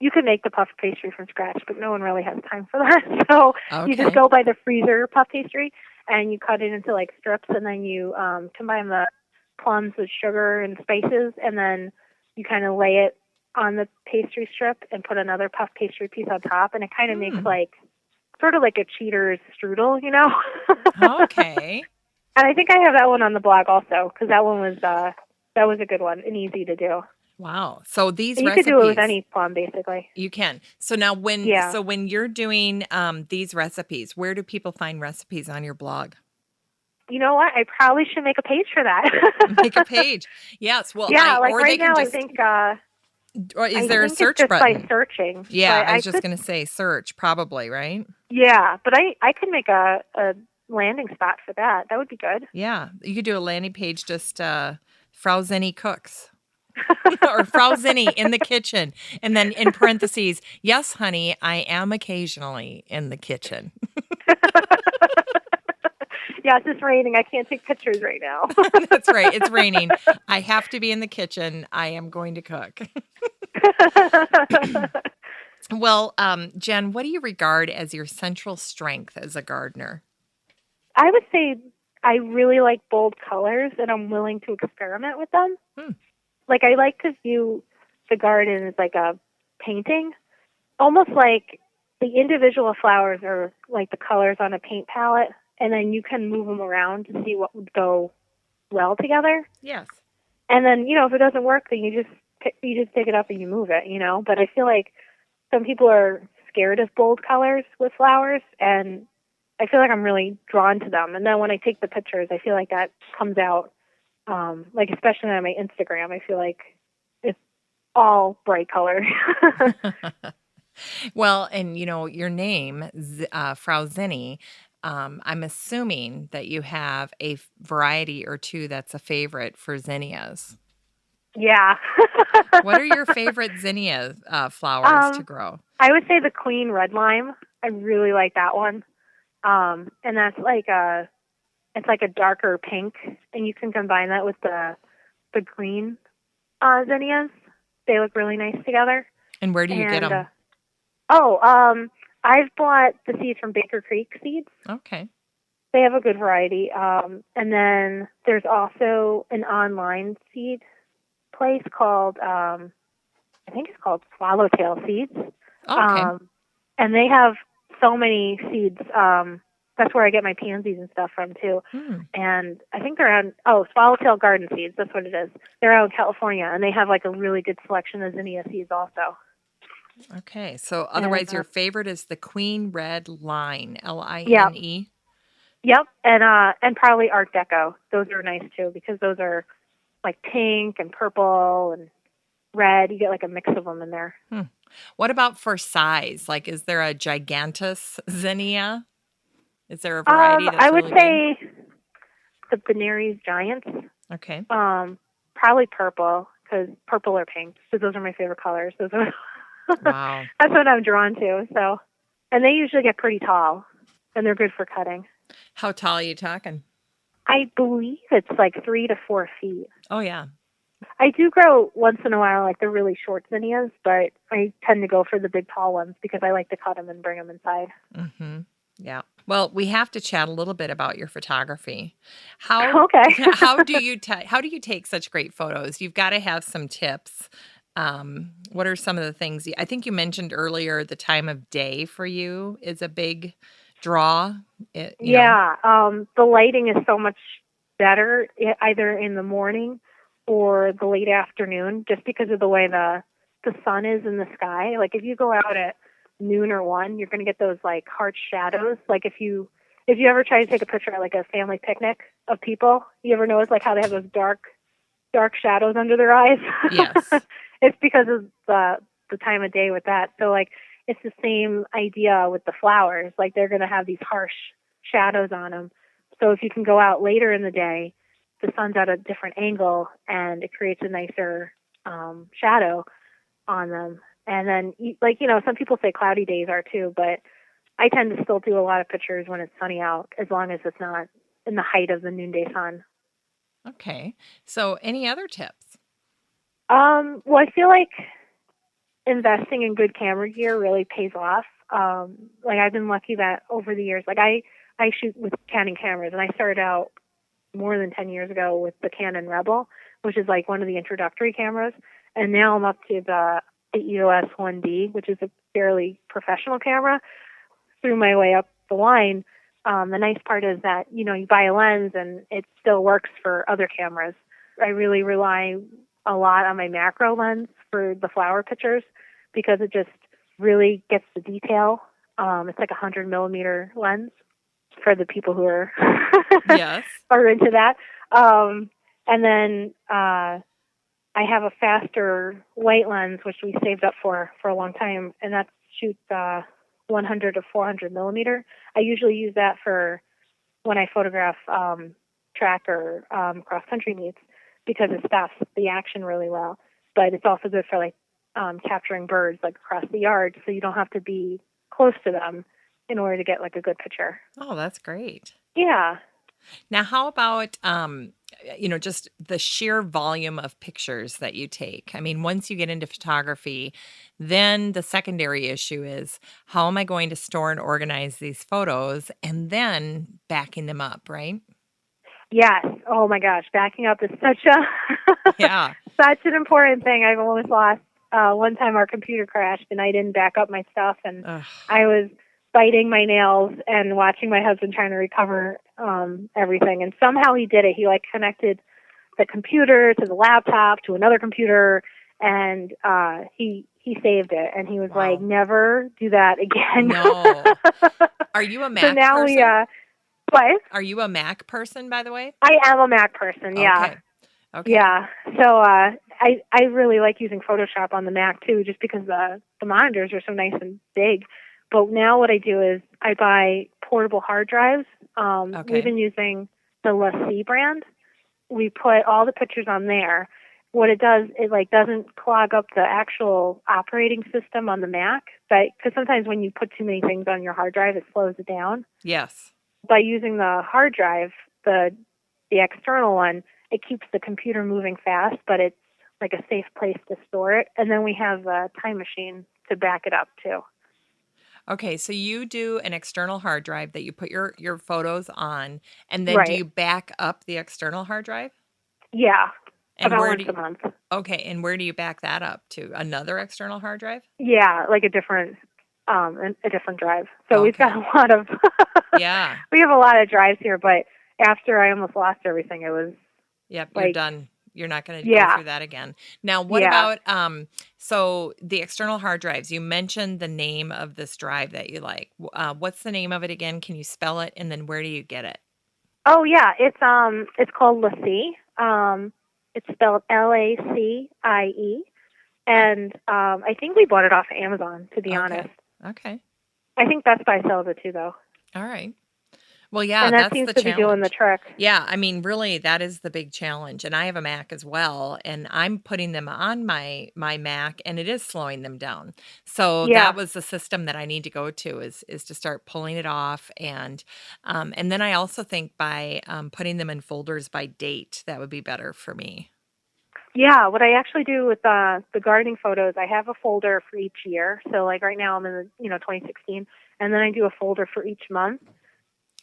you can make the puff pastry from scratch, but no one really has time for that. So you just go by the freezer puff pastry and you cut it into like strips, and then you combine the plums with sugar and spices, and then you kind of lay it on the pastry strip and put another puff pastry piece on top, and it kind of makes sort of like a cheater's strudel, Okay. And I think I have that one on the blog also, because that one was that was a good one and easy to do. Wow. So these you recipes, could do it with any plum, basically. You can. So now when you're doing these recipes, where do people find recipes on your blog? You know what? I probably should make a page for that. Make a page. Yes. Well, right now, I think. Or is there a search just button? By searching. Yeah, I was just going to say search, probably, right? Yeah, but I could make a landing spot for that. That would be good. Yeah, you could do a landing page, just Frau Zinnie cooks. Or Frau Zinnie in the kitchen. And then in parentheses, yes, honey, I am occasionally in the kitchen. Yes, it's raining. I can't take pictures right now. That's right. It's raining. I have to be in the kitchen. I am going to cook. Well, Jen, what do you regard as your central strength as a gardener? I would say I really like bold colors, and I'm willing to experiment with them. Like, I like to view the garden as like a painting, almost like the individual flowers are like the colors on a paint palette, and then you can move them around to see what would go well together. Yes. And then, if it doesn't work, then you just pick it up and you move it, But I feel like some people are scared of bold colors with flowers, and I feel like I'm really drawn to them. And then when I take the pictures, I feel like that comes out, like especially on my Instagram, I feel like it's all bright color. Well, and your name, Frau Zinnie, I'm assuming that you have a variety or two that's a favorite for zinnias. Yeah. What are your favorite zinnia flowers to grow? I would say the Queen Red Lime. I really like that one. And that's it's like a darker pink, and you can combine that with the green zinnias. They look really nice together. And where do you get them? I've bought the seeds from Baker Creek Seeds. Okay. They have a good variety. And then there's also an online seed place called, I think it's called Swallowtail Seeds. Okay. And they have so many seeds. That's where I get my pansies and stuff from, too. And I think they're on, Swallowtail Garden Seeds. That's what it is. They're out in California, and they have like a really good selection of zinnia seeds also. Okay. So otherwise, your favorite is the Queen Red Line, Line. Yep. And probably Art Deco. Those are nice, too, because those are like pink and purple and red. You get like a mix of them in there. What about for size? Like, is there a gigantus zinnia? Is there a variety that's I would really say the Benares Giants. Okay. Probably purple, because purple or pink, because those are my favorite colors. Those are Wow. That's what I'm drawn to. So, and they usually get pretty tall, and they're good for cutting. How tall are you talking? I believe it's like 3 to 4 feet. Oh, yeah. I do grow once in a while like the really short zinnias, but I tend to go for the big tall ones because I like to cut them and bring them inside. Mm-hmm. Yeah. Well, we have to chat a little bit about your photography. Okay. How do you take such great photos? You've got to have some tips. What are some of the things? I think you mentioned earlier the time of day for you is a big draw. The lighting is so much better either in the morning or the late afternoon, just because of the way the sun is in the sky. Like if you go out at noon or 1, you're going to get those like harsh shadows. Like if you ever try to take a picture at like a family picnic of people, you ever notice like how they have those dark shadows under their eyes? Yes. It's because of the time of day with that. So like it's the same idea with the flowers. Like they're going to have these harsh shadows on them. So if you can go out later in the day, the sun's at a different angle and it creates a nicer shadow on them. And then, some people say cloudy days are too, but I tend to still do a lot of pictures when it's sunny out, as long as it's not in the height of the noonday sun. Okay. So any other tips? Well, I feel like investing in good camera gear really pays off. I've been lucky that over the years, I shoot with Canon cameras, and I started out more than 10 years ago with the Canon Rebel, which is like one of the introductory cameras. And now I'm up to the EOS 1D, which is a fairly professional camera, through my way up the line. The nice part is that, you buy a lens and it still works for other cameras. I really rely a lot on my macro lens for the flower pictures because it just really gets the detail. It's like a 100 millimeter lens for the people who are yes. are into that. And then I have a faster white lens, which we saved up for a long time, and that shoots 100 to 400 millimeter. I usually use that for when I photograph track or cross-country meets because it stops the action really well. But it's also good for capturing birds across the yard, so you don't have to be close to them in order to get a good picture. Oh, that's great. Yeah. Now, how about, just the sheer volume of pictures that you take? I mean, once you get into photography, then the secondary issue is how am I going to store and organize these photos and then backing them up, right? Yes. Oh my gosh. Backing up is such such an important thing. I've almost lost, one time our computer crashed and I didn't back up my stuff and I was biting my nails and watching my husband trying to recover everything. And somehow he did it. He connected the computer to the laptop to another computer, and he saved it. And he was like, "Never do that again." No. Are you a Mac so now person? What? Are you a Mac person, by the way? I am a Mac person. Yeah. Okay. Yeah. So I really like using Photoshop on the Mac too, just because the monitors are so nice and big. But now what I do is I buy portable hard drives. We've been using the LaCie brand. We put all the pictures on there. What it does, it doesn't clog up the actual operating system on the Mac. Because sometimes when you put too many things on your hard drive, it slows it down. Yes. By using the hard drive, the external one, it keeps the computer moving fast, but it's like a safe place to store it. And then we have a time machine to back it up too. Okay, so you do an external hard drive that you put your photos on, and then do you back up the external hard drive? Yeah, and about once a month. Okay, and where do you back that up to? Another external hard drive? Yeah, a different drive. So we've got a lot of yeah. We have a lot of drives here, but after I almost lost everything, it was yep, you're done. You're not going to go through that again. Now, what about, so the external hard drives, you mentioned the name of this drive that you like. What's the name of it again? Can you spell it? And then where do you get it? Oh, yeah. It's called LaCie. It's spelled LACIE. And I think we bought it off of Amazon, to be honest. Okay. I think Best Buy sells it too, though. All right. Well, yeah, and that seems to be doing the trick. Yeah, I mean, really, that is the big challenge. And I have a Mac as well, and I'm putting them on my Mac, and it is slowing them down. So that was the system that I need to go to is to start pulling it off, and then I also think by putting them in folders by date, that would be better for me. Yeah, what I actually do with the gardening photos, I have a folder for each year. So right now I'm in the 2016, and then I do a folder for each month.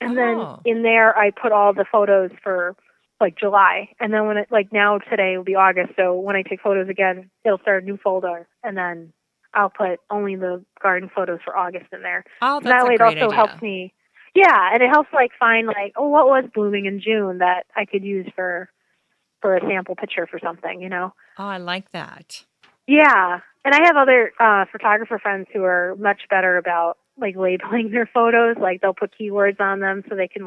And then in there, I put all the photos for July. And then when now today will be August. So when I take photos again, it'll start a new folder. And then I'll put only the garden photos for August in there. Oh, that's and that way a great it also idea. helps me. Yeah. And it helps find what was blooming in June that I could use for a sample picture for something, Oh, I like that. Yeah. And I have other photographer friends who are much better about labeling their photos. They'll put keywords on them so they can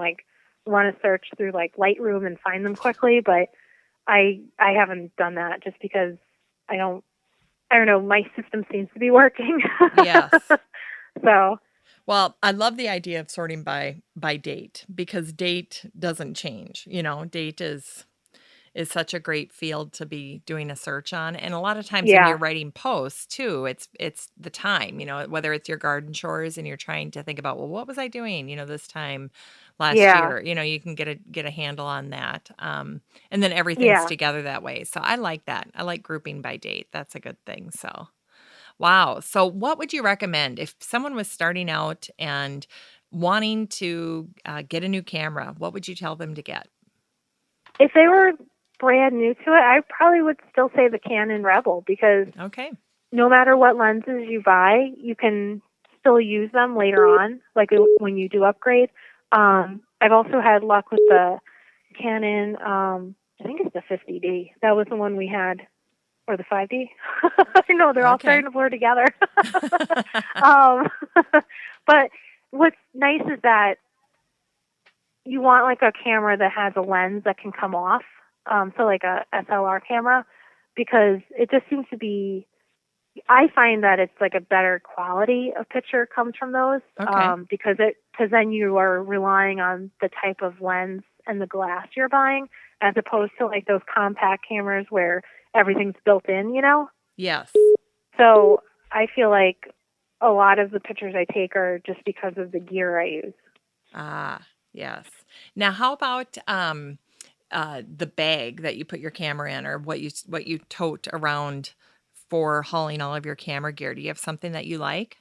run a search through Lightroom and find them quickly. But I haven't done that just because I don't I don't know, my system seems to be working. Yes. So, Well, I love the idea of sorting by date because date doesn't change. Date is such a great field to be doing a search on. And a lot of times when yeah. you're writing posts too, it's the time, whether it's your garden chores and you're trying to think about, well, what was I doing, this time last Yeah. year? You can get a handle on that. And then everything's Yeah. together that way. So I like that. I like grouping by date. That's a good thing. So wow. So what would you recommend if someone was starting out and wanting to get a new camera? What would you tell them to get? If they were brand new to it, I probably would still say the Canon Rebel because Okay. no matter what lenses you buy, you can still use them later on, like when you do upgrade. I've also had luck with the Canon, I think it's the 50D. That was the one we had, or the 5D. I know, they're all starting to blur together. But what's nice is that you want like a camera that has a lens that can come off, so like a SLR camera, because it just seems to be, I find that it's like a better quality of picture comes from those, because then you are relying on the type of lens and the glass you're buying, as opposed to like those compact cameras where everything's built in, Yes. So I feel like a lot of the pictures I take are just because of the gear I use. Ah, yes. Now, how about the bag that you put your camera in, or what you tote around for hauling all of your camera gear? Do you have something that you like?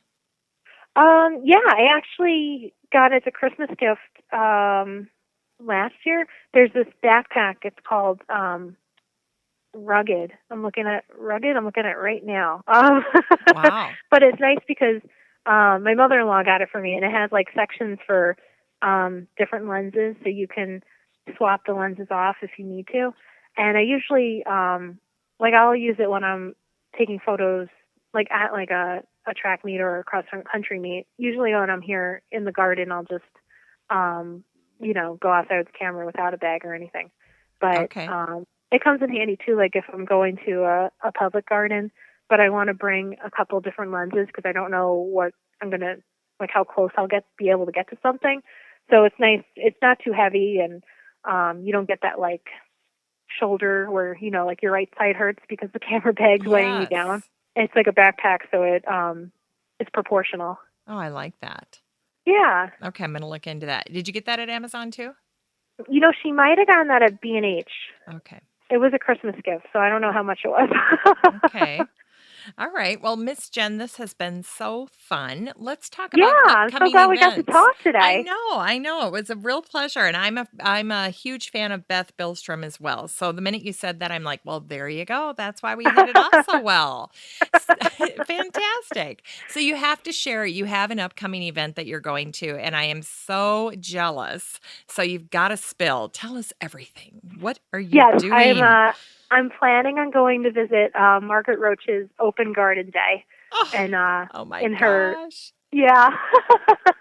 Yeah, I actually got it as a Christmas gift last year. There's this backpack. It's called Rugged. I'm looking at it right now. Wow. But it's nice because my mother-in-law got it for me, and it has like sections for different lenses, so you can swap the lenses off if you need to. And I usually I'll use it when I'm taking photos, like at like a track meet or a cross country meet. Usually when I'm here in the garden, I'll just go outside with the camera without a bag or anything. But it comes in handy too, like if I'm going to a public garden, but I want to bring a couple different lenses because I don't know what I'm gonna, like how close I'll be able to get to something. So it's nice. It's not too heavy, and you don't get that like shoulder where like your right side hurts because the camera bag's weighing you down. It's like a backpack, so it's proportional. Oh, I like that. Yeah. Okay, I'm gonna look into that. Did you get that at Amazon too? She might have gotten that at B&H. Okay. It was a Christmas gift, so I don't know how much it was. Okay. All right. Well, Miss Jen, this has been so fun. Let's talk about I'm upcoming so glad events. we got to talk today. I know. It was a real pleasure. And I'm a huge fan of Beth Billstrom as well. So the minute you said that, I'm like, well, there you go. That's why we hit it off so well. Fantastic. So you have to share, you have an upcoming event that you're going to, and I am so jealous. So you've got to spill. Tell us everything. What are you doing? I'm planning on going to visit Margaret Roach's open garden day. Oh, and oh my gosh. Yeah.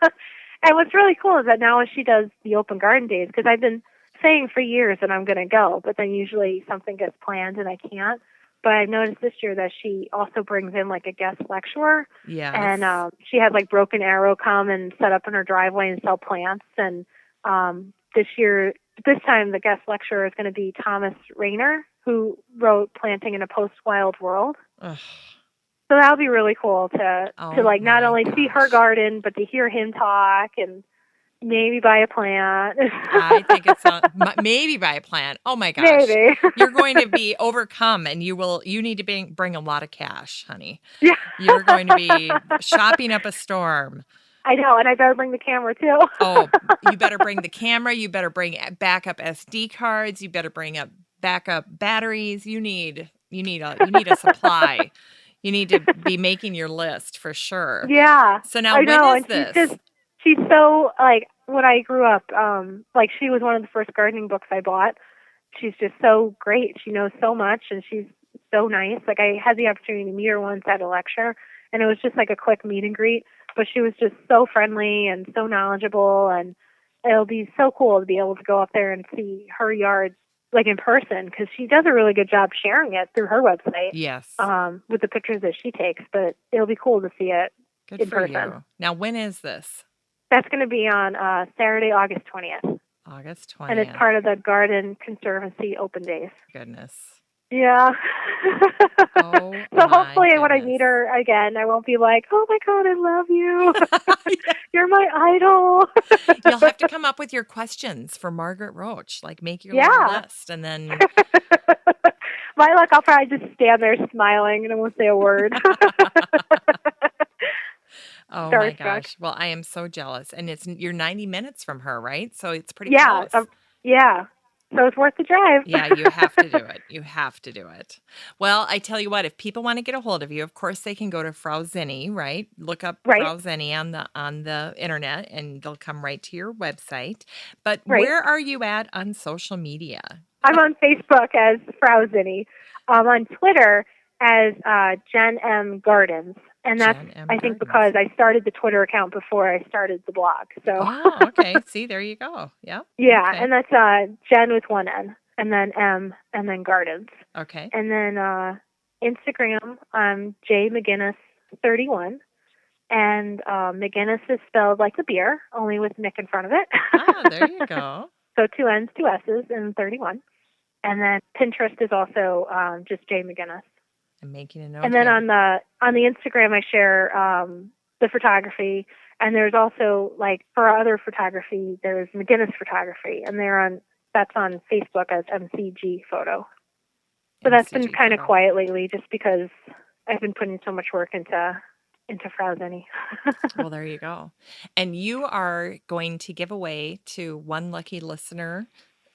And what's really cool is that now when she does the open garden days, because I've been saying for years that I'm going to go, but then usually something gets planned and I can't. But I've noticed this year that she also brings in like a guest lecturer. Yes. And she had like Broken Arrow come and set up in her driveway and sell plants. And this time the guest lecturer is going to be Thomas Rayner, who wrote Planting in a Post-Wild World. Ugh. So that'll be really cool to like not only see her garden, but to hear him talk and maybe buy a plant. I think it's maybe buy a plant. Oh my gosh. Maybe. You're going to be overcome, and you need to bring a lot of cash, honey. Yeah. You're going to be shopping up a storm. I know, and I better bring the camera too. Oh, you better bring the camera. You better bring backup SD cards. You better bring up backup batteries. You need a supply. You need to be making your list for sure. Yeah. So now, when is this? She's so, like, when I grew up, like, she was one of the first gardening books I bought. She's just so great. She knows so much, and she's so nice. Like, I had the opportunity to meet her once at a lecture, and it was just like a quick meet and greet. But she was just so friendly and so knowledgeable, and it'll be so cool to be able to go up there and see her yard, like in person, because she does a really good job sharing it through her website. Yes. With the pictures that she takes, but it'll be cool to see it Good in for person. you. Now, when is this? That's going to be on Saturday, August 20th. August 20th. And it's part of the Garden Conservancy Open Days. Goodness. Yeah. Oh, so hopefully goodness. when I meet her again, I won't be like, oh my God, I love you. You're my idol. You'll have to come up with your questions for Margaret Roach. Like, make your little list and then... My luck, I'll probably just stand there smiling and I won't say a word. Oh my gosh. Well, I am so jealous. And you're 90 minutes from her, right? So it's pretty close. Yeah. So it's worth the drive. Yeah, you have to do it. You have to do it. Well, I tell you what, if people want to get a hold of you, of course they can go to Frau Zinnie, right? Look up Frau Zinnie on the internet and they'll come right to your website. But where are you at on social media? I'm on Facebook as Frau Zinnie. I'm on Twitter as Jen M. Gardens. And that's, I think, because I started the Twitter account before I started the blog. So. Oh, okay. See, there you go. Yeah. Yeah, okay. And that's Jen with one N, and then M, and then Gardens. Okay. And then Instagram, I'm J McGuinness 31, and McGuinness is spelled like the beer, only with Nick in front of it. There you go. So 2 N's, 2 S's, and 31. And then Pinterest is also just J McGuinness. I'm making a note. And then on the Instagram, I share the photography, and there's also like for other photography, there's McGuinness Photography, and that's on Facebook as MCG Photo. So that's been kind of quiet lately, just because I've been putting so much work into Frau Zinnie. Well, there you go. And you are going to give away to one lucky listener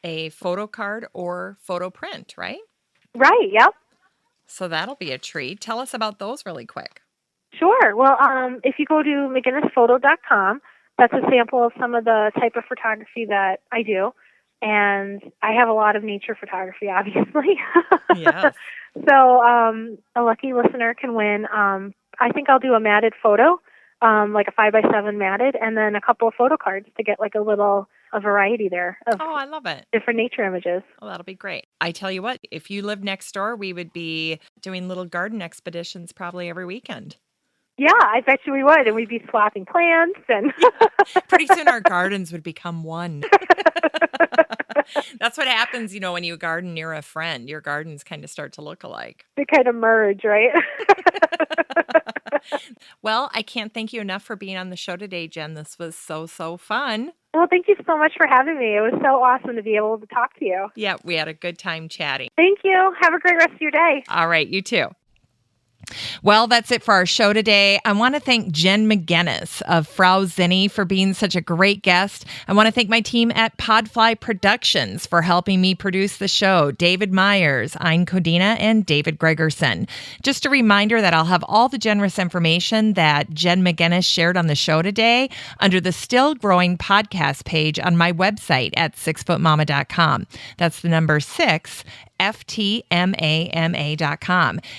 a photo card or photo print, right? Right. Yep. So that'll be a treat. Tell us about those really quick. Sure. Well, if you go to McGuinnessPhoto.com, that's a sample of some of the type of photography that I do. And I have a lot of nature photography, obviously. Yes. So a lucky listener can win. I think I'll do a matted photo, like a 5x7 matted, and then a couple of photo cards to get like a variety there of I love it. Different nature images. Well, that'll be great. I tell you what, if you lived next door, we would be doing little garden expeditions probably every weekend. Yeah, I bet you we would. And we'd be swapping plants. And pretty soon our gardens would become one. That's what happens, when you garden near a friend. Your gardens kind of start to look alike. They kind of merge, right? Well, I can't thank you enough for being on the show today, Jen. This was so fun. Well, thank you so much for having me. It was so awesome to be able to talk to you. Yeah, we had a good time chatting. Thank you. Have a great rest of your day. All right, you too. Well, that's it for our show today. I want to thank Jen McGuinness of Frau Zinnie for being such a great guest. I want to thank my team at Podfly Productions for helping me produce the show, David Myers, Ein Codina, and David Gregerson. Just a reminder that I'll have all the generous information that Jen McGuinness shared on the show today under the Still Growing podcast page on my website at 6footmama.com. That's the number 6, FTMAMA.com.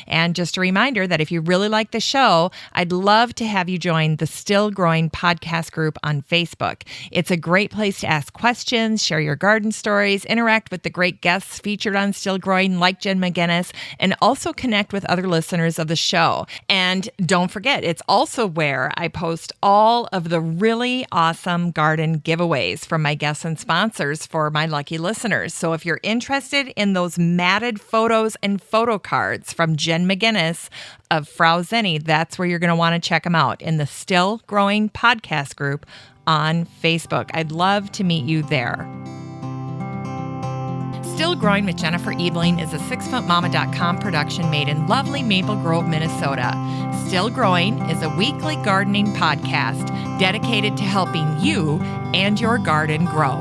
And just a reminder that if you really like the show, I'd love to have you join the Still Growing podcast group on Facebook. It's a great place to ask questions, share your garden stories, interact with the great guests featured on Still Growing like Jen McGuinness, and also connect with other listeners of the show. And don't forget, it's also where I post all of the really awesome garden giveaways from my guests and sponsors for my lucky listeners. So if you're interested in those matted photos and photo cards from Jen McGuinness of Frau Zinnie, that's where you're going to want to check them out in the Still Growing podcast group on Facebook. I'd love to meet you there. Still Growing with Jennifer Ebling is a 6footmama.com production made in lovely Maple Grove, Minnesota. Still Growing is a weekly gardening podcast dedicated to helping you and your garden grow.